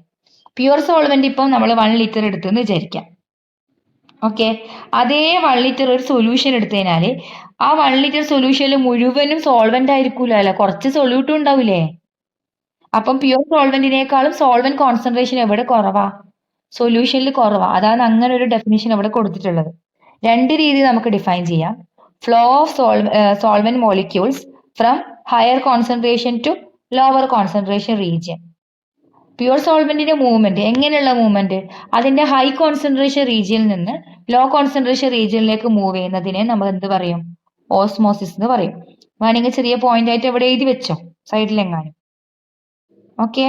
പ്യുവർ സോൾവെന്റ് ഇപ്പം നമ്മൾ 1 ലിറ്റർ എടുത്തെന്ന് വിചാരിക്കാം. ഓക്കെ, അതേ 1 ലിറ്റർ ഒരു സൊല്യൂഷൻ എടുത്തതിനാല് ആ 1 ലിറ്റർ സൊല്യൂഷനിൽ മുഴുവനും സോൾവെന്റ് ആയിരിക്കൂലല്ലോ, കുറച്ച് സൊല്യൂട്ടും ഉണ്ടാവില്ലേ? അപ്പം പ്യുവർ സോൾവെന്റിനേക്കാളും സോൾവെന്റ് കോൺസെൻട്രേഷൻ എവിടെ കുറവാ? സൊല്യൂഷനിൽ കുറവാ. അതാണ് അങ്ങനെ ഒരു ഡെഫിനിഷൻ അവിടെ കൊടുത്തിട്ടുള്ളത്. രണ്ട് രീതി നമുക്ക് ഡിഫൈൻ ചെയ്യാം. Flow of solvent molecules from higher concentration to lower concentration region. Pure സോൾവെന്റിന്റെ മൂവ്മെന്റ് എങ്ങനെയുള്ള മൂവ്മെന്റ്? അതിന്റെ ഹൈ കോൺസെൻട്രേഷൻ റീജിയനിൽ നിന്ന് ലോ കോൺസെൻട്രേഷൻ റീജിയനിലേക്ക് മൂവ് ചെയ്യുന്നതിനെ നമ്മൾ എന്ത് പറയും? ഓസ്മോസിസ് എന്ന് പറയും. വേണമെങ്കിൽ ചെറിയ പോയിന്റ് ആയിട്ട് എവിടെ എഴുതി വെച്ചോ, സൈഡിലെങ്ങാനും. ഓക്കെ,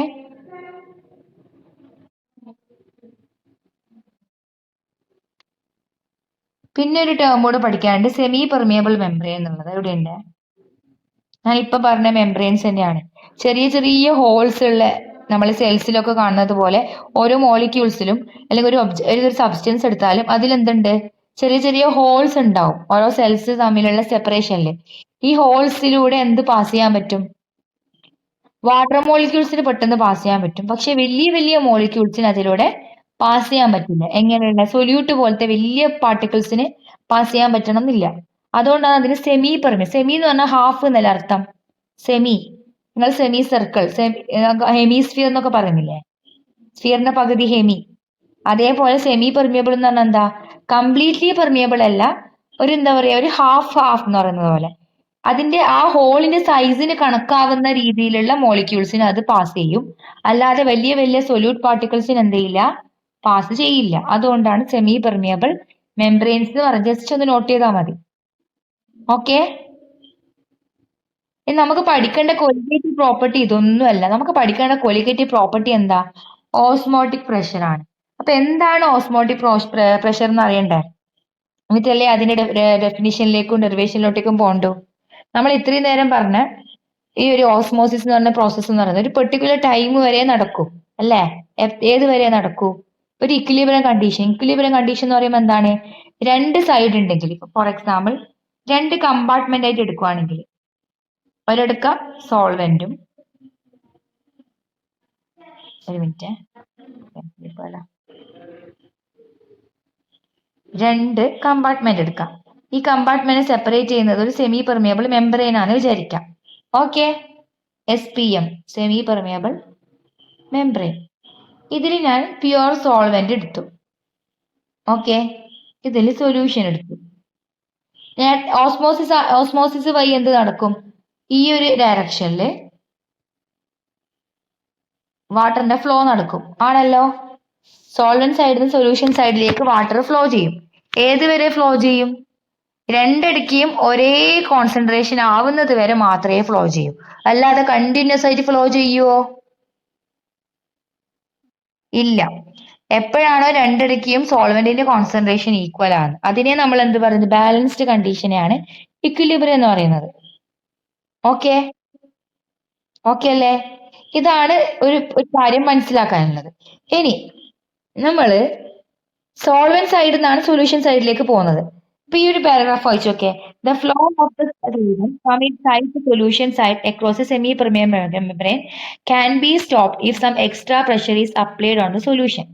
പിന്നെ ഒരു ടേം കൂടെ പഠിക്കാനുണ്ട്, സെമി പെർമിയബിൾ മെംബ്രെയിൻ എന്നുള്ളത്. എവിടെയുണ്ട്? ഞാൻ ഇപ്പൊ പറഞ്ഞ മെംബ്രെയിൻസ് തന്നെയാണ്. ചെറിയ ചെറിയ ഹോൾസ് ഉള്ള, നമ്മൾ സെൽസിലൊക്കെ കാണുന്നത് പോലെ ഓരോ മോളിക്യൂൾസിലും അല്ലെങ്കിൽ ഒരു സബ്സ്റ്റൻസ് എടുത്താലും അതിലെന്തുണ്ട്? ചെറിയ ചെറിയ ഹോൾസ് ഉണ്ടാവും ഓരോ സെൽസ് തമ്മിലുള്ള സെപ്പറേഷനിൽ. ഈ ഹോൾസിലൂടെ എന്ത് പാസ് ചെയ്യാൻ പറ്റും? വാട്ടർ മോളിക്യൂൾസിന് പെട്ടെന്ന് പാസ് ചെയ്യാൻ പറ്റും. പക്ഷെ വലിയ വലിയ മോളിക്യൂൾസിന് അതിലൂടെ പാസ് ചെയ്യാൻ പറ്റില്ല. എങ്ങനെയുള്ള സൊല്യൂട്ട് പോലത്തെ വലിയ പാർട്ടിക്കിൾസിന് പാസ് ചെയ്യാൻ പറ്റണം എന്നില്ല. അതുകൊണ്ടാണ് അതിന് സെമി പെർമിയബിൾ. സെമി എന്ന് പറഞ്ഞാൽ ഹാഫ് എന്നല്ല അർത്ഥം. സെമി, നിങ്ങൾ സെമി സർക്കിൾ, ഹെമിസ്ഫിയർ എന്നൊക്കെ പറയുന്നില്ലേ? സ്ഫിയറിന്റെ പകുതി ഹെമി. അതേപോലെ സെമി പെർമിയബിൾ എന്ന് പറഞ്ഞാൽ എന്താ? കംപ്ലീറ്റ്ലി പെർമിയബിൾ അല്ല, ഒരു എന്താ പറയാ, ഒരു ഹാഫ് ഹാഫ് എന്ന് പറയുന്നത് പോലെ. അതിന്റെ ആ ഹോളിന്റെ സൈസിന് കണക്കാവുന്ന രീതിയിലുള്ള മോളിക്യൂൾസിന് അത് പാസ് ചെയ്യും. അല്ലാതെ വലിയ വലിയ സൊല്യൂട്ട് പാർട്ടിക്കിൾസിന് എന്ത് ചെയ്യില്ല? പാസ് ചെയ്യില്ല. അതുകൊണ്ടാണ് സെമി പെർമിയബിൾ മെംബ്രെയിൻസ് എന്ന് പറഞ്ഞ് ജസ്റ്റ് ഒന്ന് നോട്ട് ചെയ്താൽ മതി. ഓക്കെ, നമുക്ക് പഠിക്കേണ്ട കൊലിഗേറ്റീവ് പ്രോപ്പർട്ടി ഇതൊന്നുമല്ല. നമുക്ക് പഠിക്കേണ്ട കൊലിഗേറ്റീവ് പ്രോപ്പർട്ടി എന്താ? ഓസ്മോട്ടിക് പ്രഷർ ആണ്. അപ്പൊ എന്താണ് ഓസ്മോട്ടിക് പ്രഷർ എന്ന് അറിയണ്ടേ? എന്നിട്ടല്ലേ അതിന്റെ ഡെഫിനിഷനിലേക്കും ഡെറിവേഷനിലോട്ടേക്കും പോകണ്ടു. നമ്മൾ ഇത്രയും നേരം പറഞ്ഞ ഈ ഒരു ഓസ്മോസിസ് എന്ന് പറഞ്ഞ പ്രോസസ്സ് എന്ന് പറയുന്നത് ഒരു പെർട്ടിക്കുലർ ടൈം വരെ നടക്കും അല്ലേ? ഏത് വരെ നടക്കൂ? ഒരു ഇക്വിലിബ്രിയം കണ്ടീഷൻ. ഇക്വിലിബ്രിയം കണ്ടീഷൻ എന്ന് പറയുമ്പോൾ എന്താണ്? രണ്ട് സൈഡ് ഉണ്ടെങ്കിൽ, ഫോർ എക്സാമ്പിൾ രണ്ട് കമ്പാർട്ട്മെന്റ് ആയിട്ട് എടുക്കുവാണെങ്കിൽ, ഒരെടുക്ക സോൾവെന്റും, ഒരു മിനിറ്റ്, രണ്ട് കമ്പാർട്ട്മെന്റ് എടുക്കാം. ഈ കമ്പാർട്ട്മെന്റ് സെപ്പറേറ്റ് ചെയ്യുന്നത് ഒരു സെമി പെർമിയബിൾ മെമ്പറൈൻ ആണ് വിചാരിക്കാം. Okay, SPM semi permeable membrane. ഇതിൽ ഞാൻ പ്യുവർ സോൾവെന്റ് എടുത്തു. ഓക്കെ, ഇതിൽ സൊല്യൂഷൻ എടുത്തു. ഞാൻ ഓസ്മോസിസ് വഴി എന്ത് നടക്കും? ഈ ഒരു ഡയറക്ഷനിൽ വാട്ടറിന്റെ ഫ്ലോ നടക്കും, ആണല്ലോ. സോൾവെന്റ് സൈഡിൽ നിന്ന് സൊല്യൂഷൻ സൈഡിലേക്ക് വാട്ടർ ഫ്ലോ ചെയ്യും. ഏതുവരെ ഫ്ലോ ചെയ്യും? രണ്ടടിക്കും ഒരേ കോൺസെൻട്രേഷൻ ആവുന്നത് വരെ മാത്രമേ ഫ്ലോ ചെയ്യൂ. അല്ലാതെ കണ്ടിന്യൂസ് ആയിട്ട് ഫ്ലോ ചെയ്യുവോ? ഇല്ല. എപ്പോഴാണോ രണ്ടടിക്കും സോൾവെന്റിന്റെ കോൺസെൻട്രേഷൻ ഈക്വൽ ആണ്, അതിനെ നമ്മൾ എന്ത് പറയുന്നത്? ബാലൻസ്ഡ് കണ്ടീഷനെയാണ് ഇക്വിലിബ്രിയം എന്ന് പറയുന്നത്. ഓക്കെ, ഓക്കെ അല്ലേ? ഇതാണ് ഒരു കാര്യം മനസ്സിലാക്കാനുള്ളത്. ഇനി നമ്മള് സോൾവെന്റ് സൈഡിൽ നിന്നാണ് സൊല്യൂഷൻ സൈഡിലേക്ക് പോകുന്നത്. ഇപ്പൊ ഈ ഒരു പാരഗ്രാഫ് വായിച്ചോക്കെ. The flow of the solution from it side to solution side across a semi permeable membrane can be stopped if some extra pressure is applied on the solution.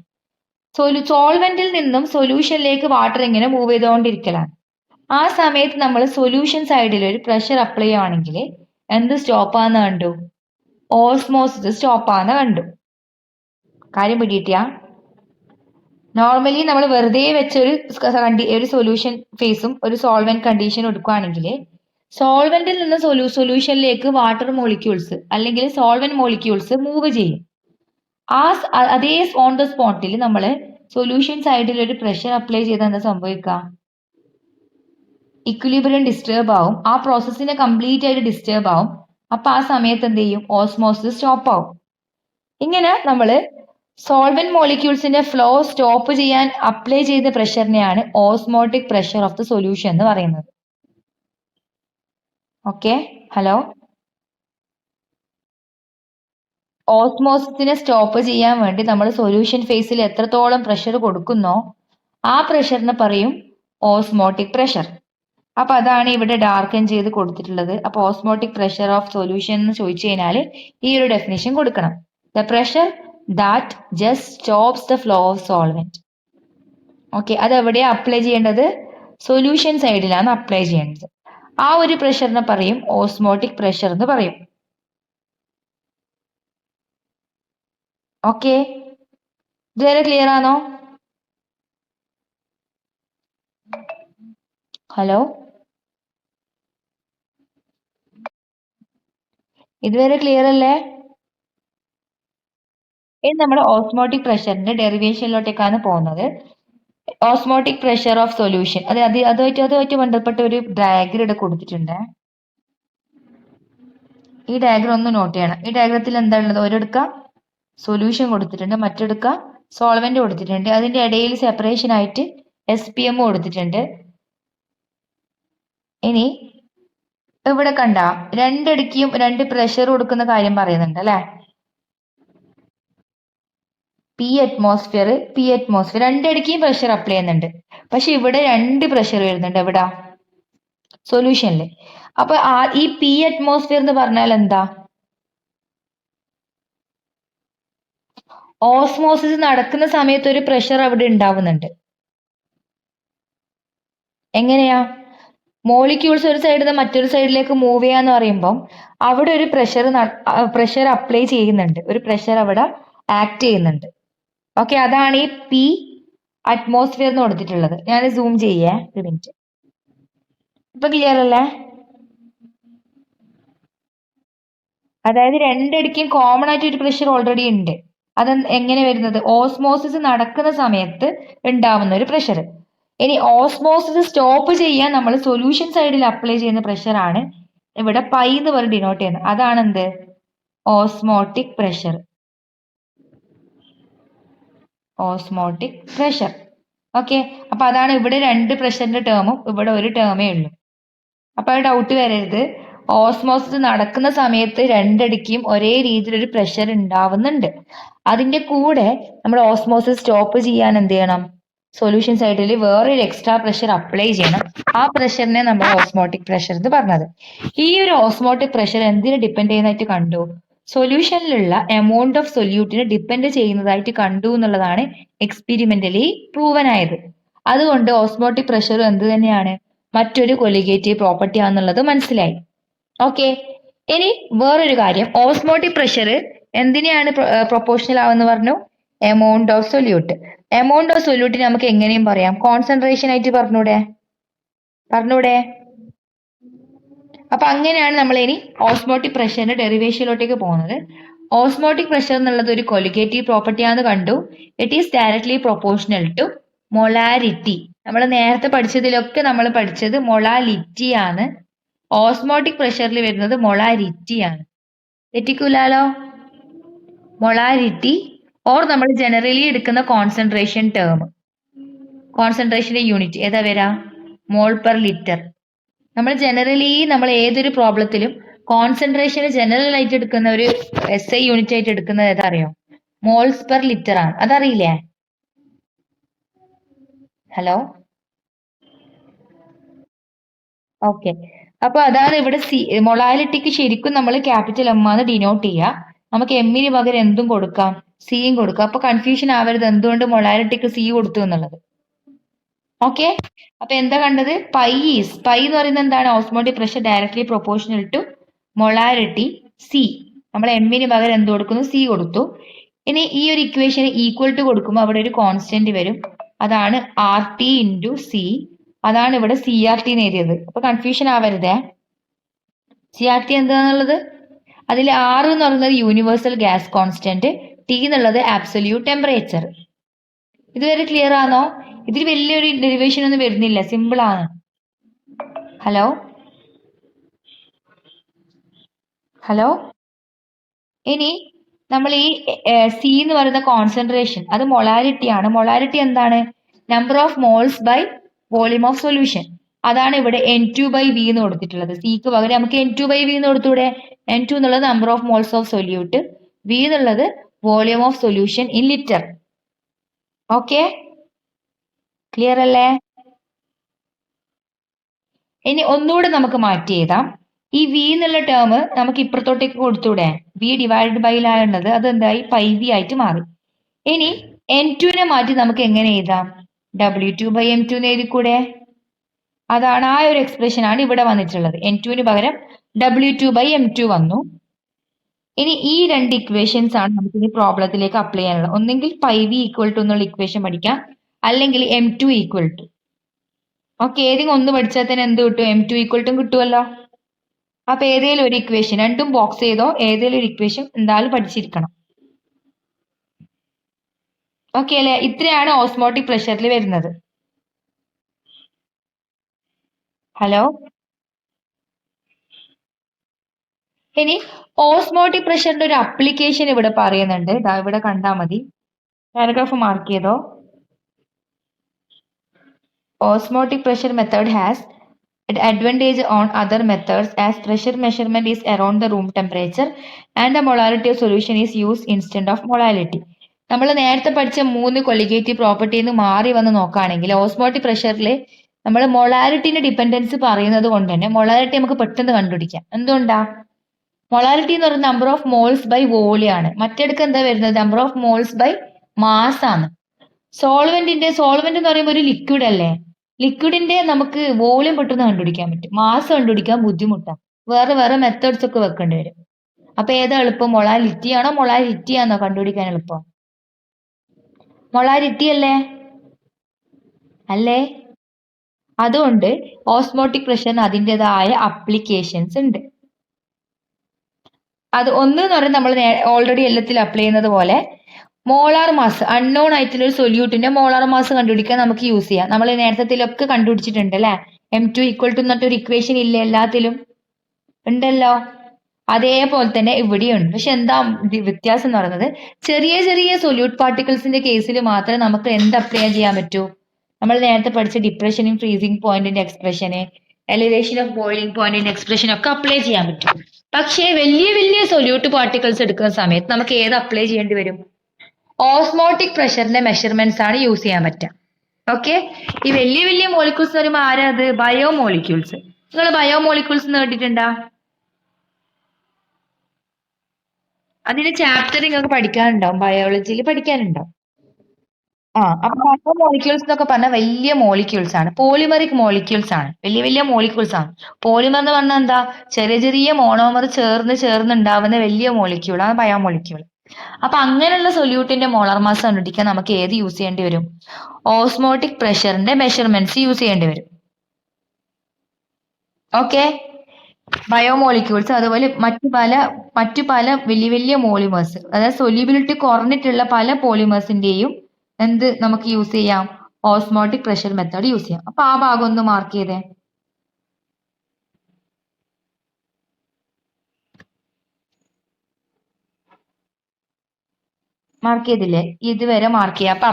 സോൾവെന്റിൽ നിന്നും സൊല്യൂഷനിലേക്ക് വാട്ടർ ഇങ്ങനെ മൂവ് ചെയ്തുകൊണ്ടിരിക്കലാണ്. ആ സമയത്ത് നമ്മൾ solution സൈഡിൽ ഒരു pressure apply ചെയ്യുകയാണെങ്കിൽ എന്ത് സ്റ്റോപ്പ് ആണെന്ന് കണ്ടു? ഓസ്മോസിസ് സ്റ്റോപ്പ് ആണെന്ന് കണ്ടു. കാര്യം പിടിയിട്ടിയാ? നോർമലി നമ്മൾ വെറുതെ വെച്ചൊരു ഒരു സൊല്യൂഷൻ ഫേസും ഒരു സോൾവെന്റ് കണ്ടീഷനും എടുക്കുകയാണെങ്കിൽ സോൾവെന്റിൽ നിന്ന് സൊല്യൂഷനിലേക്ക് വാട്ടർ മോളിക്യൂൾസ് അല്ലെങ്കിൽ സോൾവെന്റ് മോളിക്യൂൾസ് മൂവ് ചെയ്യും. അതേ ഓൺ ദ സ്പോട്ടിൽ നമ്മൾ സൊല്യൂഷൻ സൈഡിൽ ഒരു പ്രഷർ അപ്ലൈ ചെയ്താൽ എന്താ സംഭവിക്കുക? ഇക്വിലിബ്രിയം ഡിസ്റ്റർബ് ആവും. ആ പ്രോസസ്സിനെ കംപ്ലീറ്റ് ആയിട്ട് ഡിസ്റ്റർബ് ആവും. അപ്പൊ ആ സമയത്ത് എന്ത് ചെയ്യും? ഓസ്മോസിസ് സ്റ്റോപ്പ് ആവും. ഇങ്ങനെ നമ്മള് സോൾവെന്റ് മോളിക്യൂൾസിന്റെ ഫ്ലോ സ്റ്റോപ്പ് ചെയ്യാൻ അപ്ലൈ ചെയ്ത പ്രഷറിനെയാണ് osmotic pressure of the solution എന്ന് പറയുന്നത്. Okay, hello. ഓസ്മോസിസിനെ സ്റ്റോപ്പ് ചെയ്യാൻ വേണ്ടി നമ്മൾ സൊല്യൂഷൻ ഫേസിൽ എത്രത്തോളം പ്രഷർ കൊടുക്കുന്നോ ആ പ്രഷറിനെ പറയും ഓസ്മോട്ടിക് പ്രഷർ. അപ്പൊ അതാണ് ഇവിടെ ഡാർക്കൻ ചെയ്ത് കൊടുത്തിട്ടുള്ളത്. അപ്പൊ ഓസ്മോട്ടിക് പ്രഷർ ഓഫ് സൊല്യൂഷൻ എന്ന് ചോദിച്ചു കഴിഞ്ഞാൽ ഈ ഒരു ഡെഫിനിഷൻ കൊടുക്കണം. The pressure that just stops the flow of solvent. Okay, അത് എവിടെയാണ് അപ്ലൈ ചെയ്യേണ്ടത്? സൊല്യൂഷൻ സൈഡിലാണ് അപ്ലൈ ചെയ്യേണ്ടത്. ആ ഒരു പ്രഷറിനെ പറയും ഓസ്മോട്ടിക് പ്രഷർ എന്ന് പറയും. ഓക്കെ, ഇതുവരെ ക്ലിയർ ആണോ? ഹലോ, ഇതുവരെ ക്ലിയർ അല്ലേ? ഇനി നമ്മൾ ഓസ്മോട്ടിക് പ്രഷറിന്റെ ഡെറിവേഷനിലോട്ടേക്കാണ് പോകുന്നത്. ഓസ്മോട്ടിക് പ്രഷർ ഓഫ് സൊല്യൂഷൻ അതുമായിട്ട് ബന്ധപ്പെട്ട ഒരു ഡയഗ്രം ഇവിടെ കൊടുത്തിട്ടുണ്ട്. ഈ ഡയഗ്രം ഒന്ന് നോട്ട് ചെയ്യണം. ഈ ഡയഗ്രത്തിൽ എന്താ ഉള്ളത്? ഒരെടുക്ക സൊല്യൂഷൻ കൊടുത്തിട്ടുണ്ട്, മറ്റെടുക്ക സോൾവെന്റ് കൊടുത്തിട്ടുണ്ട്. അതിന്റെ ഇടയിൽ സെപ്പറേഷൻ ആയിട്ട് SPM കൊടുത്തിട്ടുണ്ട്. ഇനി ഇവിടെ കണ്ട രണ്ടടിക്കും രണ്ട് പ്രഷർ കൊടുക്കുന്ന കാര്യം പറയുന്നുണ്ട് അല്ലെ? P അറ്റ്മോസ്ഫിയർ രണ്ടടിക്കും പ്രഷർ അപ്ലൈ ചെയ്യുന്നുണ്ട്. പക്ഷെ ഇവിടെ രണ്ട് പ്രഷർ വരുന്നുണ്ട്. എവിടാ? സൊല്യൂഷനിൽ. അപ്പൊ ഈ P അറ്റ്മോസ്ഫിയർ എന്ന് പറഞ്ഞാൽ എന്താ? ഓസ്മോസിസ് നടക്കുന്ന സമയത്ത് ഒരു പ്രഷർ അവിടെ ഉണ്ടാവുന്നുണ്ട്. എങ്ങനെയാ? മോളിക്യൂൾസ് ഒരു സൈഡിൽ നിന്ന് മറ്റൊരു സൈഡിലേക്ക് മൂവ് ചെയ്യാന്ന് പറയുമ്പം അവിടെ ഒരു പ്രഷർ അപ്ലൈ ചെയ്യുന്നുണ്ട്, ഒരു പ്രഷർ അവിടെ ആക്ട് ചെയ്യുന്നുണ്ട്. ഓക്കെ, അതാണ് ഈ P അറ്റ്മോസ്ഫിയർ എന്ന് കൊടുത്തിട്ടുള്ളത്. ഞാൻ സൂം ചെയ്യേ, ഒരു മിനിറ്റ്. ഇപ്പൊ ക്ലിയർ അല്ലേ? അതായത് രണ്ടടിക്കും കോമൺ ആയിട്ട് ഒരു പ്രഷർ ഓൾറെഡി ഉണ്ട്. അത് എങ്ങനെ വരുന്നത്? ഓസ്മോസിസ് നടക്കുന്ന സമയത്ത് ഉണ്ടാവുന്ന ഒരു പ്രഷർ. ഇനി ഓസ്മോസിസ് സ്റ്റോപ്പ് ചെയ്യാൻ നമ്മൾ സൊല്യൂഷൻ സൈഡിൽ അപ്ലൈ ചെയ്യുന്ന പ്രഷറാണ് ഇവിടെ പൈ എന്ന് പറഞ്ഞ് ഡിനോട്ട് ചെയ്യുന്നത്. അതാണ് എന്ത്? Osmotic pressure. Osmotic pressure. Okay, അപ്പൊ അതാണ് ഇവിടെ രണ്ട് പ്രഷറിന്റെ ടേമും ഇവിടെ ഒരു ടേമേ ഉള്ളൂ. അപ്പൊ അത് ഡൗട്ട് വരരുത്. ഓസ്മോസിസ് നടക്കുന്ന സമയത്ത് രണ്ടടിക്കും ഒരേ രീതിയിലൊരു പ്രഷർ ഉണ്ടാവുന്നുണ്ട്. അതിന്റെ കൂടെ നമ്മൾ ഓസ്മോസിസ് സ്റ്റോപ്പ് ചെയ്യാൻ എന്ത് ചെയ്യണം? സൊല്യൂഷൻ സൈഡിൽ വേറൊരു എക്സ്ട്രാ പ്രഷർ അപ്ലൈ ചെയ്യണം. ആ പ്രഷറിനെ നമ്മൾ ഓസ്മോട്ടിക് പ്രഷർ എന്ന് പറഞ്ഞത്. ഈ ഒരു ഓസ്മോട്ടിക് പ്രഷർ എന്തിനെ ഡിപ്പെൻഡ് ചെയ്യുന്നതായിട്ട് കണ്ടു? സൊല്യൂഷനിലുള്ള എമൗണ്ട് ഓഫ് സൊല്യൂട്ടിനെ ഡിപ്പെൻഡ് ചെയ്യുന്നതായിട്ട് കണ്ടു എന്നുള്ളതാണ് എക്സ്പെരിമെന്റലി പ്രൂവൻ ആയത്. അതുകൊണ്ട് ഓസ്മോട്ടിക് പ്രഷർ എന്ത് തന്നെയാണ്, മറ്റൊരു കൊലിഗേറ്റീവ് പ്രോപ്പർട്ടി ആണെന്നുള്ളത് മനസ്സിലായി. ഓക്കെ, ഇനി വേറൊരു കാര്യം, ഓസ്മോട്ടിക് പ്രഷർ എന്തിനെയാണ് പ്രൊപ്പോർഷണൽ ആവെന്ന് പറഞ്ഞു? Amount of solute. Amount of സൊല്യൂട്ടിന് നമുക്ക് എങ്ങനെയും പറയാം, കോൺസെൻട്രേഷൻ ആയിട്ട് പറഞ്ഞൂടെ? അപ്പൊ അങ്ങനെയാണ് നമ്മൾ ഇനി ഓസ്മോട്ടിക് പ്രഷറിന്റെ ഡെറിവേഷനിലോട്ടേക്ക് പോകുന്നത്. ഓസ്മോട്ടിക് പ്രഷർ എന്നുള്ളത് ഒരു കൊലിഗേറ്റീവ് പ്രോപ്പർട്ടി ആണെന്ന് കണ്ടു. It is directly proportional to molarity. നമ്മൾ നേരത്തെ പഠിച്ചതിലൊക്കെ നമ്മൾ പഠിച്ചത് മൊളാലിറ്റി ആണ്. ഓസ്മോട്ടിക് പ്രഷറിൽ വരുന്നത് മൊളാരിറ്റി ആണ്. തെറ്റിക്കൂലാലോ? മൊളാരിറ്റി ഓർ നമ്മൾ ജനറലി എടുക്കുന്ന കോൺസെൻട്രേഷൻ ടേം, കോൺസെൻട്രേഷന്റെ യൂണിറ്റ് ഏതാ വരാ? Mole per litre. നമ്മൾ ഏതൊരു പ്രോബ്ലത്തിലും കോൺസെൻട്രേഷന് ജനറൽ ആയിട്ട് എടുക്കുന്ന ഒരു SI യൂണിറ്റ് ആയിട്ട് എടുക്കുന്നത് ഏതാ അറിയോ? മോൾസ് പെർ ലിറ്റർ ആണ്. അതറിയില്ലേ? Hello, okay. അപ്പൊ അതാണ് ഇവിടെ മൊളാലിറ്റിക്ക് ശരിക്കും നമ്മൾ ക്യാപിറ്റൽ M ആണ് ഡിനോട്ട് ചെയ്യുക. നമുക്ക് എമ്മിന് പകരം എന്തും കൊടുക്കാം, സിയും കൊടുക്കാം. അപ്പൊ കൺഫ്യൂഷൻ ആവരുത് എന്തുകൊണ്ട് മൊളാലിറ്റിക്ക് സി കൊടുത്തു എന്നുള്ളത്. ഓക്കെ, അപ്പൊ എന്താ കണ്ടത്? പൈ എന്ന് പറയുന്നത് എന്താണ്? Osmotic pressure directly proportional to molarity C. നമ്മൾ എമ്മിന് പകരം എന്ത് കൊടുക്കുന്നു? സി കൊടുത്തു. ഇനി ഈ ഒരു ഇക്വേഷന് ഈക്വൽ ടു കൊടുക്കുമ്പോൾ അവിടെ ഒരു കോൺസ്റ്റന്റ് വരും, അതാണ് RT ഇൻറ്റു സി. അതാണ് ഇവിടെ CRT എന്ന് എഴുതിയത്. അപ്പൊ കൺഫ്യൂഷൻ ആവരുതേ. CRT എന്താന്നുള്ളത്, അതിൽ R എന്ന് പറയുന്നത് യൂണിവേഴ്സൽ ഗ്യാസ് കോൺസ്റ്റന്റ്, T എന്നുള്ളത് ആബ്സൊല്യൂട്ട് ടെമ്പറേച്ചർ. ഇതുവരെ ക്ലിയർ ആണോ? ഇതിൽ വലിയൊരു ഡെറിവേഷൻ ഒന്നും വരുന്നില്ല, സിമ്പിൾ ആണ്. ഹലോ, ഇനി നമ്മൾ ഈ സി എന്ന് പറയുന്ന കോൺസെൻട്രേഷൻ, അത് മൊളാരിറ്റി ആണ്. മൊളാരിറ്റി എന്താണ്? Number of moles by volume of solution. അതാണ് ഇവിടെ N2/V എന്ന് കൊടുത്തിട്ടുള്ളത്. സിക്ക് പകരം നമുക്ക് N2/V എന്ന് കൊടുത്തൂടെ? N2 എന്നുള്ളത് number of moles of solute, V എന്നുള്ളത് volume of solution in litre. Okay, clear അല്ലേ? ഇനി ഒന്നുകൂടെ നമുക്ക് മാറ്റി എഴുതാം. ഈ V എന്നുള്ള ടേം നമുക്ക് ഇപ്പുറത്തോട്ടേക്ക് കൊടുത്തൂടെ? V ഡിവൈഡഡ് ബൈ ലാണുള്ളത്, അത് എന്തായി? πV ആയിട്ട് മാറി. ഇനി N2 നെ മാറ്റി നമുക്ക് എങ്ങനെ എഴുതാം? W2/M2 എന്ന് എഴുതിക്കൂടെ? അതാണ്, ആ ഒരു എക്സ്പ്രഷൻ ആണ് ഇവിടെ വന്നിട്ടുള്ളത്. N2 ന് പകരം W2/M2 വന്നു. ഇനി ഈ രണ്ട് ഇക്വേഷൻസ് ആണ് നമുക്ക് ഇനി പ്രോബ്ലത്തിലേക്ക് അപ്ലൈ ചെയ്യാനുള്ളത്. ഒന്നെങ്കിൽ πV ഈക്വൽ ടു എന്നുള്ള ഇക്വേഷൻ പഠിക്കാം, അല്ലെങ്കിൽ M2 ഈക്വൽ ടു. ഓക്കെ, ഏതെങ്കിലും ഒന്ന് പഠിച്ചാൽ തന്നെ എന്ത് കിട്ടും? M2 ഈക്വൽ ടു കിട്ടുമല്ലോ. അപ്പൊ ഏതെങ്കിലും ഒരു ഇക്വേഷൻ, രണ്ടും ബോക്സ് ചെയ്തോ, ഏതെങ്കിലും ഒരു ഇക്വേഷൻ എന്തായാലും പഠിച്ചിരിക്കണം. ഓക്കെ അല്ലെ? ഇത്രയാണ് ഓസ്മോട്ടിക് പ്രഷറിൽ വരുന്നത്. ഹലോ, ഇനി ഓസ്മോട്ടിക് പ്രഷറിന്റെ ഒരു അപ്ലിക്കേഷൻ ഇവിടെ പറയുന്നുണ്ട്. ഇവിടെ കണ്ടാൽ മതി, പാരഗ്രാഫ് മാർക്ക് ചെയ്തോ. Osmotic pressure method has advantage on other methods as pressure measurement is around the room temperature and the molarity of solution is used instead of molality. നമ്മൾ നേരത്തെ പഠിച്ച 3 കൊലിഗേറ്റീവ് പ്രോപ്പർട്ടിയിൽ നിന്ന് മാറി വന്ന് നോക്കുകയാണെങ്കിൽ ഓസ്മോട്ടിക് പ്രഷറിൽ നമ്മൾ മൊളാരിറ്റിന്റെ ഡിപ്പെൻഡൻസ് പറയുന്നത് കൊണ്ട് തന്നെ മൊളാരിറ്റി നമുക്ക് പെട്ടെന്ന് കണ്ടുപിടിക്കാം. എന്തുകൊണ്ടാ? മൊളാരിറ്റി എന്ന് പറയുന്നത് number of moles by volume ആണ്. മറ്റെടുക്ക് എന്താ വരുന്നത്? Number of moles by mass ആണ്. സോൾവെന്റ് എന്ന് പറയുമ്പോൾ ഒരു ലിക്വിഡ് അല്ലേ? ലിക്വിഡിന്റെ നമുക്ക് വോളിയം പെട്ടെന്ന് കണ്ടുപിടിക്കാൻ പറ്റും, മാസ് കണ്ടുപിടിക്കാൻ ബുദ്ധിമുട്ടാണ്. വേറെ വേറെ മെത്തേഡ്സ് ഒക്കെ വെക്കേണ്ടി വരും. അപ്പൊ ഏതാ എളുപ്പം? മൊളാലിറ്റി ആണോ മൊളാരിറ്റി ആണോ കണ്ടുപിടിക്കാൻ എളുപ്പം? മൊളാരിറ്റി അല്ലേ? അതുകൊണ്ട് ഓസ്മോട്ടിക് പ്രഷറിന് അതിൻ്റെതായ അപ്ലിക്കേഷൻസ് ഉണ്ട്. അത് ഒന്ന് എന്ന് പറയുന്നത് നമ്മൾ ഓൾറെഡി എല്ലാത്തിലും അപ്ലൈ ചെയ്യുന്നത് പോലെ മോളാർ മാസ്, അൺനോൺ ആയിട്ടുള്ള ഒരു സൊല്യൂട്ടിന്റെ മോളാർ മാസ് കണ്ടുപിടിക്കാൻ നമുക്ക് യൂസ് ചെയ്യാം. നമ്മൾ നേരത്തെ കണ്ടുപിടിച്ചിട്ടുണ്ട് അല്ലെ? M2 ഈക്വൽ ടു എന്നിട്ട് ഒരു ഇക്വേഷൻ ഇല്ല, എല്ലാത്തിലും ഉണ്ടല്ലോ. അതേപോലെ തന്നെ ഇവിടെയുണ്ട്. പക്ഷെ എന്താ വ്യത്യാസം എന്ന് പറയുന്നത്, ചെറിയ ചെറിയ സൊല്യൂട്ട് പാർട്ടിക്കിൾസിന്റെ കേസിൽ മാത്രമേ നമുക്ക് എന്ത് അപ്ലൈ ചെയ്യാൻ പറ്റൂ? നമ്മൾ നേരത്തെ പഠിച്ച ഡിപ്രഷൻ ഇൻ ഫ്രീസിംഗ് പോയിന്റിന്റെ എക്സ്പ്രഷന്, എലിവേഷൻ ഓഫ് ബോയിലിംഗ് പോയിന്റിന്റെ എക്സ്പ്രഷൻ ഒക്കെ അപ്ലൈ ചെയ്യാൻ പറ്റും. പക്ഷേ വലിയ വലിയ സൊല്യൂട്ട് പാർട്ടിക്കിൾസ് എടുക്കുന്ന സമയത്ത് നമുക്ക് ഏത് അപ്ലൈ ചെയ്യേണ്ടി വരും? ഓസ്മോട്ടിക് പ്രഷറിന്റെ മെഷർമെന്റ്സ് ആണ് യൂസ് ചെയ്യാൻ പറ്റുക. ഓക്കെ, ഈ വലിയ വലിയ മോളിക്യൂൾസ് എന്ന് പറയുമ്പോൾ ആരാ അത്? Bio molecules. നിങ്ങൾ ബയോ മോളിക്യൂൾസ് കേട്ടിട്ടുണ്ടാ? അതിന്റെ ചാപ്റ്റർ നിങ്ങൾക്ക് പഠിക്കാനുണ്ടാവും, ബയോളജിയിൽ പഠിക്കാനുണ്ടാവും. അപ്പൊ മൈക്രോ മോളിക്യൂൾസ് എന്നൊക്കെ പറഞ്ഞാൽ വലിയ മോളിക്യൂൾസ് ആണ്. പോളിമറിക് മോളിക്യൂൾസ് ആണ്. വലിയ വലിയ മോളിക്യൂൾസ് ആണ്. പോളിമർ എന്ന് പറഞ്ഞാൽ എന്താ? ചെറിയ ചെറിയ മോണോമർ ചേർന്ന് ഉണ്ടാവുന്ന വലിയ മോളിക്യൂൾ ആണ് ബയോമോളിക്യൂൾ. അപ്പൊ അങ്ങനെയുള്ള സൊല്യൂട്ടിന്റെ മോളാർ മാസ് കണ്ടുപിടിക്കാൻ നമുക്ക് ഏത് യൂസ് ചെയ്യേണ്ടി വരും? ഓസ്മോട്ടിക് പ്രഷറിന്റെ മെഷർമെന്റ്സ് യൂസ് ചെയ്യേണ്ടി വരും. ഓക്കെ, ബയോമോളിക്യൂൾസ് അതുപോലെ മറ്റു പല വലിയ വലിയ മോളിമേഴ്സ്, അതായത് സൊല്യൂബിലിറ്റി കുറഞ്ഞിട്ടുള്ള പല പോളിമേഴ്സിന്റെയും നമുക്ക് യൂസ് ചെയ്യാം? ഓസ്മോട്ടിക് പ്രഷർ മെത്തേഡ് യൂസ് ചെയ്യാം. അപ്പൊ ആ ഭാഗം ഒന്ന് മാർക്ക് ചെയ്തേ. മാർക്ക് ചെയ്തില്ലേ? ഇതുവരെ മാർക്ക് ചെയ്യാം. അപ്പൊ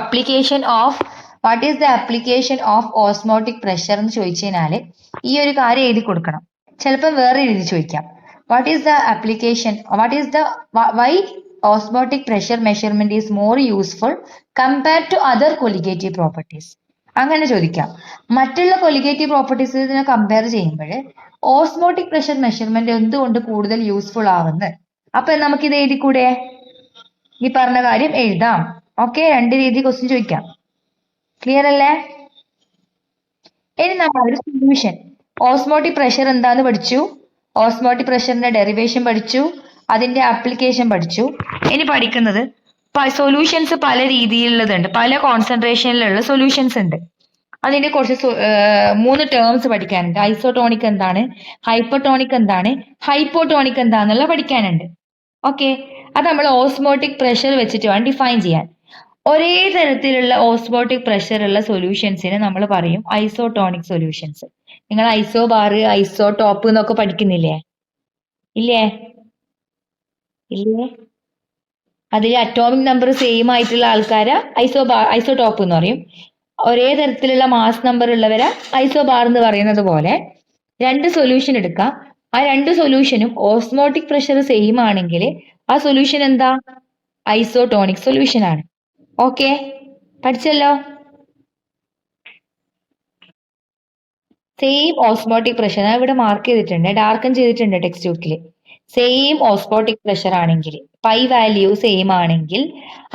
what is the application of osmotic pressure എന്ന് ചോദിച്ചു കഴിഞ്ഞാല് ഈ ഒരു കാര്യം എഴുതി കൊടുക്കണം. ചിലപ്പോൾ വേറെ എഴുതി ചോദിക്കാം. What is the why osmotic pressure measurement is more useful compared to other colligative properties. അങ്ങനെ ചോദിക്കാം. മറ്റുള്ള കൊലിഗേറ്റീവ് പ്രോപ്പർട്ടീസിനെ കമ്പയർ ചെയ്യുമ്പോൾ ഓസ്മോട്ടിക് പ്രഷർ മെഷർമെന്റ് എന്തുകൊണ്ട് കൂടുതൽ യൂസ്ഫുൾ ആവുന്നത്? അപ്പൊ നമുക്കിത് എഴുതിക്കൂടെ? ഈ പറഞ്ഞ കാര്യം എഴുതാം. ഓക്കെ, രണ്ട് രീതി ക്വസ്റ്റ്യൻ ചോദിക്കാം. ക്ലിയർ അല്ലേ? ഇനി നമ്മൾ ഒരു സൊല്യൂഷൻ, ഓസ്മോട്ടിക് പ്രഷർ എന്താന്ന് പഠിച്ചു, ഓസ്മോട്ടിക് പ്രഷറിന്റെ ഡെറിവേഷൻ പഠിച്ചു, അതിന്റെ ആപ്ലിക്കേഷൻ പഠിച്ചു. ഇനി പഠിക്കുന്നത് സൊല്യൂഷൻസ് പല രീതിയിലുള്ളതുണ്ട്, പല കോൺസെൻട്രേഷനിലുള്ള സൊല്യൂഷൻസ് ഉണ്ട്. അതിന്റെ കുറച്ച് 3 ടേംസ് പഠിക്കാനുണ്ട്. ഐസോടോണിക് എന്താണ്, ഹൈപ്പർടോണിക് എന്താണ്, ഹൈപ്പോടോണിക് എന്താന്നുള്ള പഠിക്കാനുണ്ട്. ഓക്കെ, അത് നമ്മൾ ഓസ്മോട്ടിക് പ്രഷർ വെച്ചിട്ട് വേണം ഡിഫൈൻ ചെയ്യാൻ. ഒരേ തരത്തിലുള്ള ഓസ്മോട്ടിക് പ്രഷർ ഉള്ള സൊല്യൂഷൻസിനെ നമ്മൾ പറയും ഐസോടോണിക് സൊല്യൂഷൻസ്. നിങ്ങൾ ഐസോബാർ, ഐസോടോപ്പ് എന്നൊക്കെ പഠിക്കുന്നില്ലേ? ഇല്ലേ? അതിൽ അറ്റോമിക് നമ്പർ സെയിം ആയിട്ടുള്ള ആൾക്കാരെ ഐസോടോപ്പ് എന്ന് പറയും. ഒരേ തരത്തിലുള്ള മാസ് നമ്പർ ഉള്ളവരെ ഐസോബാർ എന്ന് പറയുന്നത് പോലെ രണ്ട് സൊല്യൂഷൻ എടുക്കാം. ആ രണ്ട് സൊല്യൂഷനും ഓസ്മോട്ടിക് പ്രഷർ സെയിം ആണെങ്കിൽ ആ സൊല്യൂഷൻ എന്താ? ഐസോടോണിക് സൊല്യൂഷൻ ആണ്. ഓക്കെ, പഠിച്ചല്ലോ. സെയിം ഓസ്മോട്ടിക് പ്രഷർ ഞാൻ ഇവിടെ മാർക്ക് ചെയ്തിട്ടുണ്ട്, ഡാർക്കൻ ചെയ്തിട്ടുണ്ട് ടെക്സ്റ്റ് ബുക്കിൽ. സെയിം ഓസ്മോട്ടിക് പ്രഷർ ആണെങ്കിൽ, പൈ വാല്യൂ സെയിം ആണെങ്കിൽ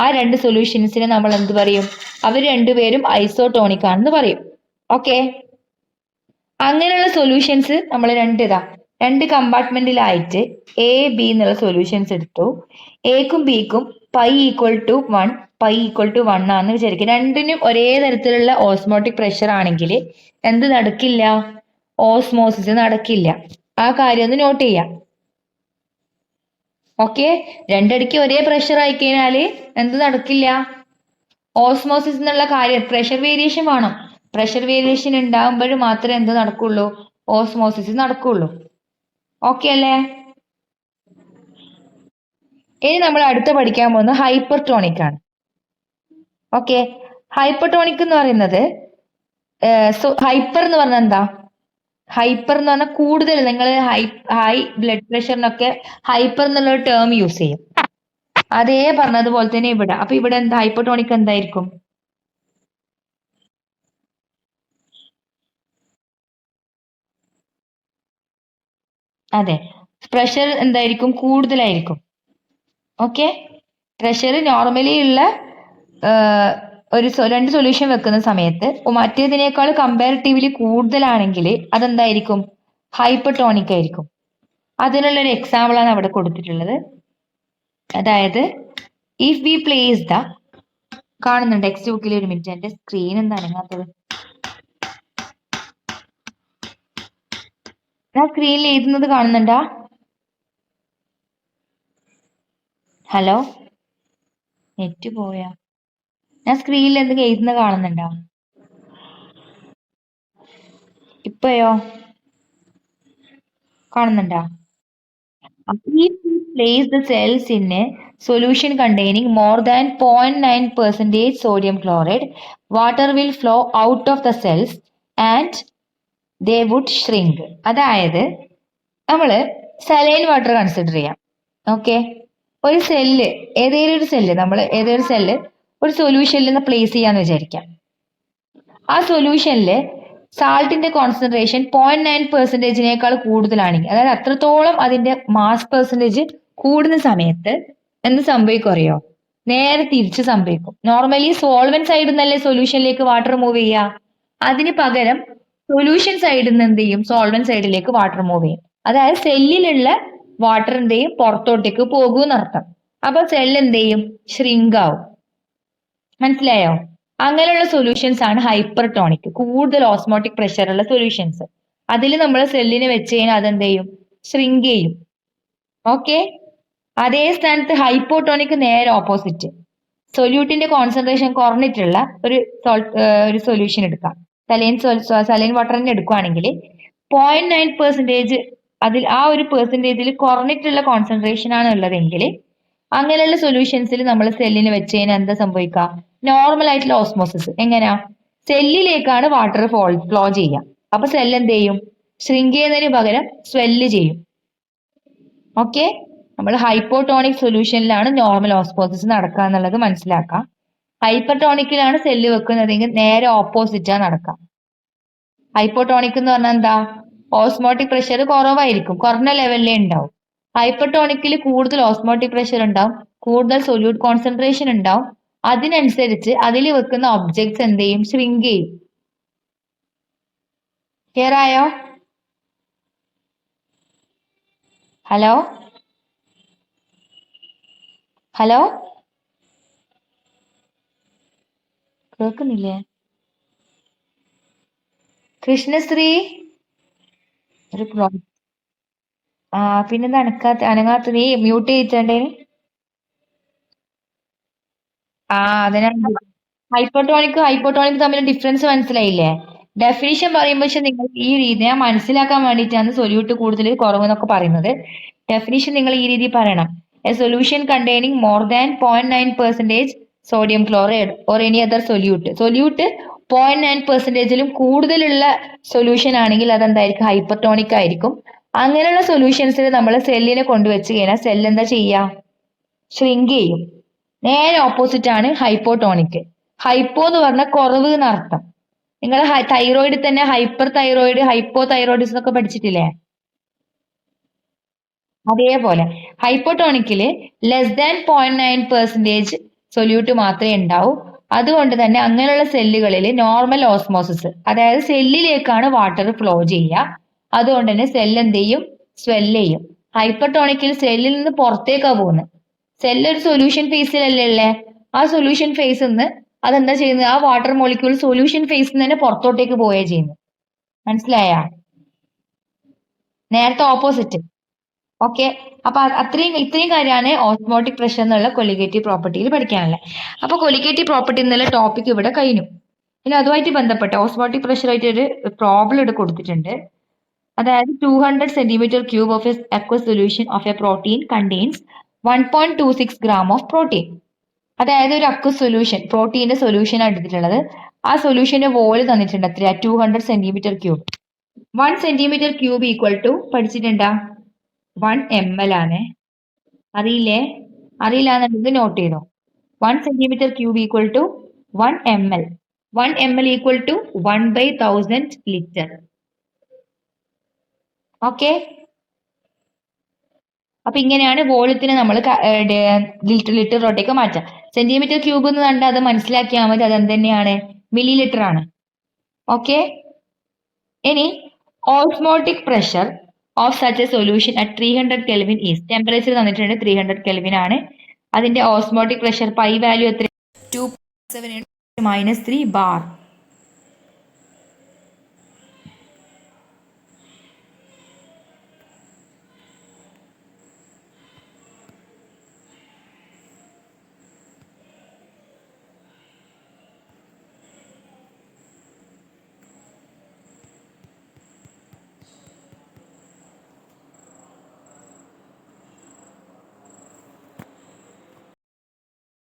ആ രണ്ട് സൊല്യൂഷൻസിനെ നമ്മൾ എന്ത് പറയും? അവർ രണ്ടുപേരും ഐസോടോണിക് ആണെന്ന് പറയും. ഓക്കെ, അങ്ങനെയുള്ള സൊല്യൂഷൻസ് നമ്മൾ രണ്ട് കമ്പാർട്ട്മെന്റിലായിട്ട് എ ബി എന്നുള്ള സൊല്യൂഷൻസ് എടുത്തു. എക്കും ബിക്കും pi equal to 1, pi equal to 1 ആണെന്ന് വിചാരിക്കും. രണ്ടിനും ഒരേ തരത്തിലുള്ള ഓസ്മോട്ടിക് പ്രഷർ ആണെങ്കിൽ എന്ത് നടക്കില്ല? ഓസ്മോസിസ് നടക്കില്ല. ആ കാര്യം ഒന്ന് നോട്ട് ചെയ്യാം. ഓക്കെ, രണ്ടടിക്ക് ഒരേ പ്രഷർ ആയി കഴിഞ്ഞാല് എന്ത് നടക്കില്ല? ഓസ്മോസിസ് എന്നുള്ള കാര്യം, പ്രഷർ വേരിയേഷൻ വേണം. പ്രഷർ വേരിയേഷൻ ഉണ്ടാകുമ്പോൾ മാത്രമേ എന്ത് നടക്കുള്ളൂ? ഓസ്മോസിസ് നടക്കുള്ളൂ. ഓക്കെ അല്ലേ? ഇനി നമ്മൾ അടുത്ത പഠിക്കാൻ പോകുന്നത് ഹൈപ്പർടോണിക് ആണ്. ഓക്കെ, ഹൈപ്പർടോണിക് എന്ന് പറയുന്നത് ഹൈപ്പർ എന്ന് പറഞ്ഞാൽ എന്താ? ഹൈപ്പർ എന്ന് പറഞ്ഞാൽ കൂടുതൽ. നിങ്ങൾ ഹൈ ബ്ലഡ് പ്രഷറിനൊക്കെ ഹൈപ്പർ എന്നുള്ള ടേം യൂസ് ചെയ്യും. അതേ പറഞ്ഞതുപോലെ തന്നെ ഇവിടെ. അപ്പൊ ഇവിടെ എന്താ? ഹൈപ്പർടോണിക് എന്തായിരിക്കും? അതെ, പ്രഷർ എന്തായിരിക്കും? കൂടുതലായിരിക്കും. ഓക്കെ, പ്രഷർ നോർമലി ഉള്ള രണ്ട് സൊല്യൂഷൻ വെക്കുന്ന സമയത്ത് മറ്റേതിനേക്കാൾ കമ്പാരിറ്റീവ്ലി കൂടുതലാണെങ്കിൽ അതെന്തായിരിക്കും? ഹൈപ്പർടോണിക് ആയിരിക്കും. അതിനുള്ള ഒരു എക്സാമ്പിൾ ആണ് അവിടെ കൊടുത്തിട്ടുള്ളത്. അതായത് ഇഫ് വി പ്ലേസ് ദ, കാണുന്നുണ്ട് ടെക്സ്റ്റ് ബുക്കിൽ? ഒരു മിനിറ്റ്, എന്റെ സ്ക്രീൻ എന്താ അനങ്ങാത്തത്? ഞാൻ സ്ക്രീനിൽ എഴുതുന്നത് കാണുന്നുണ്ടാ? ഹലോ, നെറ്റ് പോയാ? ഞാൻ സ്ക്രീനിൽ എന്തെങ്കിലും എഴുതുന്നത് കാണുന്നുണ്ടോ? ഇപ്പോയോ? കാണുന്നുണ്ടോ? If we place the cells in a solution containing more than 0.9% sodium chloride, water will flow out of the cells and they would shrink. അതായത് നമ്മൾ സലൈൻ വാട്ടർ കൺസിഡർ ചെയ്യാം. ഓക്കെ, ഒരു സെല്ല്, ഏതൊരു സെല്ല് ഒരു സൊല്യൂഷനിൽ നിന്ന് പ്ലേസ് ചെയ്യാന്ന് വിചാരിക്കാം. ആ സൊല്യൂഷനിൽ സാൾട്ടിന്റെ കോൺസെൻട്രേഷൻ 0.9%-നേക്കാൾ കൂടുതലാണെങ്കിൽ, അതായത് അത്രത്തോളം അതിന്റെ മാസ് പെർസെൻറ്റേജ് കൂടുന്ന സമയത്ത് എന്ത് സംഭവിക്കും അറിയോ? നേരെ തിരിച്ച് സംഭവിക്കും. നോർമലി സോൾവെന്റ് സൈഡിൽ നിന്നല്ലേ സൊല്യൂഷനിലേക്ക് വാട്ടർ മൂവ് ചെയ്യുക. അതിന് പകരം സൊല്യൂഷൻ സൈഡിൽ നിന്ന് എന്ത് ചെയ്യും, സോൾവെന്റ് സൈഡിലേക്ക് വാട്ടർ മൂവ് ചെയ്യും. അതായത് സെല്ലിലുള്ള വാട്ടർ എന്ത് ചെയ്യും, പുറത്തോട്ടേക്ക് പോകുമെന്നർത്ഥം. അപ്പൊ സെൽ എന്ത് ചെയ്യും, ഷ്രിങ്ക് ആവും. മനസ്സിലായോ? അങ്ങനെയുള്ള സൊല്യൂഷൻസ് ആണ് ഹൈപ്പർടോണിക്, കൂടുതൽ ഓസ്മോട്ടിക് പ്രഷറുള്ള സൊല്യൂഷൻസ്. അതിൽ നമ്മൾ സെല്ലിനെ വെച്ച് കഴിഞ്ഞാൽ അതെന്ത് ചെയ്യും, ഷ്രിങ്ക് ചെയ്യും. ഓക്കെ. അതേ സ്ഥാനത്ത് ഹൈപ്പോട്ടോണിക് നേരെ ഓപ്പോസിറ്റ്, സൊല്യൂട്ടിന്റെ കോൺസെൻട്രേഷൻ കുറഞ്ഞിട്ടുള്ള ഒരു സൊല്യൂഷൻ എടുക്കാം. സലൈൻ വാട്ടർ തന്നെ എടുക്കുകയാണെങ്കിൽ 0.9% അതിൽ ആ ഒരു പെർസെൻറ്റേജിൽ കുറഞ്ഞിട്ടുള്ള കോൺസെൻട്രേഷൻ ആണ് ഉള്ളതെങ്കിൽ അങ്ങനെയുള്ള സൊല്യൂഷൻസിൽ നമ്മൾ സെല്ലിന് വെച്ച് കഴിഞ്ഞാൽ എന്താ സംഭവിക്കുക, നോർമൽ ആയിട്ടുള്ള ഓസ്മോസിസ്. എങ്ങനെയാ, സെല്ലിലേക്കാണ് വാട്ടർ ഫ്ലോ ചെയ്യുക. അപ്പൊ സെൽ എന്ത് ചെയ്യും, ഷ്രിങ്ക് ചെയ്യുന്നതിന് പകരം സ്വെല്ല് ചെയ്യും. ഓക്കെ. നമ്മൾ ഹൈപ്പോട്ടോണിക് സൊല്യൂഷനിലാണ് നോർമൽ ഓസ്മോസിസ് നടക്കുക എന്നുള്ളത് മനസ്സിലാക്കാം. ഹൈപ്പർടോണിക്കിലാണ് സെല്ല് വെക്കുന്നതെങ്കിൽ നേരെ ഓപ്പോസിറ്റാ നടക്കാം. ഹൈപ്പോട്ടോണിക് എന്ന് പറഞ്ഞാൽ എന്താ, ഓസ്മോട്ടിക് പ്രഷർ കുറവായിരിക്കും, കുറഞ്ഞ ലെവലിലേ ഉണ്ടാവും. ഹൈപ്പർടോണിക്കിൽ കൂടുതൽ ഓസ്മോട്ടിക് പ്രഷർ ഉണ്ടാവും, കൂടുതൽ സൊല്യൂട്ട് കോൺസെൻട്രേഷൻ ഉണ്ടാവും. അതിനനുസരിച്ച് അതിൽ വെക്കുന്ന ഒബ്ജക്ട്സ് എന്ത് ചെയ്യും, ഷ്രിങ്ക് ചെയ്യും. ക്ലിയർ ആയോ? ഹലോ ഹലോ, കേൾക്കുന്നില്ലേ? കൃഷ്ണശ്രീ ഒരു പിന്നെന്താ അനങ്ങാത്ത, നീ മ്യൂട്ട് ചെയ്തിട്ടുണ്ടേന്. അതിനാണ് ഹൈപ്പോട്ടോണിക് തമ്മിൽ ഡിഫറൻസ് മനസ്സിലായില്ലേ? ഡെഫിനിഷൻ പറയുമ്പോൾ പക്ഷെ നിങ്ങൾ ഈ രീതി ഞാൻ മനസ്സിലാക്കാൻ വേണ്ടിയിട്ടാണ് സൊല്യൂട്ട് കൂടുതൽ കുറവെന്നൊക്കെ പറയുന്നത്. ഡെഫിനിഷൻ നിങ്ങൾ ഈ രീതി പറയണം. A solution containing more than 0.9% sodium chloride or any other solute. 0.9%-ലും കൂടുതലുള്ള സൊല്യൂഷൻ ആണെങ്കിൽ അതെന്തായിരിക്കും, ഹൈപ്പർടോണിക് ആയിരിക്കും. അങ്ങനെയുള്ള സൊല്യൂഷൻസിൽ നമ്മൾ സെല്ലിനെ കൊണ്ടുവച്ച് കഴിഞ്ഞാൽ സെൽ എന്താ ചെയ്യുക, ഷ്രിങ്ക് ചെയ്യും. നേരെ ഓപ്പോസിറ്റ് ആണ് ഹൈപ്പോട്ടോണിക്. ഹൈപ്പോ എന്ന് പറഞ്ഞാൽ കുറവ് എന്നർത്ഥം. നിങ്ങൾ തൈറോയിഡ് തന്നെ ഹൈപ്പർ തൈറോയിഡ്, ഹൈപ്പോ തൈറോയിഡിസം എന്നൊക്കെ പഠിച്ചിട്ടില്ലേ? അതേപോലെ ഹൈപ്പോട്ടോണിക്കില് ലെസ് ദാൻ 0.9% സൊല്യൂട്ട് മാത്രമേ ഉണ്ടാവൂ. അതുകൊണ്ട് തന്നെ അങ്ങനെയുള്ള സെല്ലുകളിൽ നോർമൽ ഓസ്മോസിസ്, അതായത് സെല്ലിലേക്കാണ് വാട്ടർ ഫ്ലോ ചെയ്യുക. അതുകൊണ്ട് തന്നെ സെല്ല് എന്ത് ചെയ്യും, സ്വെല്ല് ചെയ്യും. ഹൈപ്പർടോണിക്കിൽ സെല്ലിൽ നിന്ന് പുറത്തേക്കാണ് പോകുന്നത്. സെല്ല് ഒരു സൊല്യൂഷൻ ഫേസിലല്ലേ ഉള്ളേ, ആ സൊല്യൂഷൻ ഫേസിൽ നിന്ന് അതെന്താ ചെയ്യുന്നത്, ആ വാട്ടർ മോളിക്യൂൾ സൊല്യൂഷൻ ഫേസിൽ നിന്ന് തന്നെ പുറത്തോട്ടേക്ക് പോവുകയാണ് ചെയ്യുന്നത്. മനസ്സിലായ? നേരത്തെ ഓപ്പോസിറ്റ്. ഓക്കെ. അപ്പൊ ഇത്രയും കാര്യമാണ് ഓസ്മോട്ടിക് പ്രഷർ എന്നുള്ള കൊളിഗേറ്റീവ് പ്രോപ്പർട്ടിയിൽ പഠിക്കാനുള്ളത്. അപ്പൊ കൊളിഗേറ്റീവ് പ്രോപ്പർട്ടി എന്നുള്ള ടോപ്പിക് ഇവിടെ കഴിഞ്ഞു. ഇനി അതുമായിട്ട് ബന്ധപ്പെട്ട ഓസ്മോട്ടിക് പ്രഷറായിട്ട് ഒരു പ്രോബ്ലം ഇവിടെ കൊടുത്തിട്ടുണ്ട്. അതായത് 200 centimetre cube of A aqueous solution of A protein contains 1.26 gram of protein. അതായത് ഒരു അക്വസ് സൊല്യൂഷൻ, പ്രോട്ടീന്റെ സൊല്യൂഷൻ ആണ് എടുത്തിട്ടുള്ളത്. ആ സൊല്യൂഷന്റെ വോള് തന്നിട്ടുണ്ട് എത്രയാ, 200 centimetre cube. 1 centimetre cube equal to പഠിച്ചിട്ടുണ്ടാ 1 ml ആണ്. അറിയില്ലേ? അറിയില്ലാന്നുണ്ടെങ്കിൽ നോട്ട് ചെയ്തോ. 1 centimetre cube equal to 1 ml. 1 ml equal to 1/1000 litre. Okay. അപ്പൊ ഇങ്ങനെയാണ് വോളത്തിന് നമ്മൾ ലിറ്ററിലോട്ടേക്ക് മാറ്റാം. സെന്റിമീറ്റർ ക്യൂബ് എന്ന് കണ്ടാൽ അത് മനസ്സിലാക്കിയാൽ മതി, അത് എന്ത് മില്ലി ലിറ്റർ ആണ്. ഓക്കെ. ഇനി osmotic pressure of such A solution at 300 kelvin is, temperature തന്നിട്ടുണ്ട് 300 കെൽവിൻ ആണ്. അതിന്റെ ഓസ്മോട്ടിക് പ്രഷർ പൈ വാല്യൂ എത്ര, 2.7 - 3 ബാർ.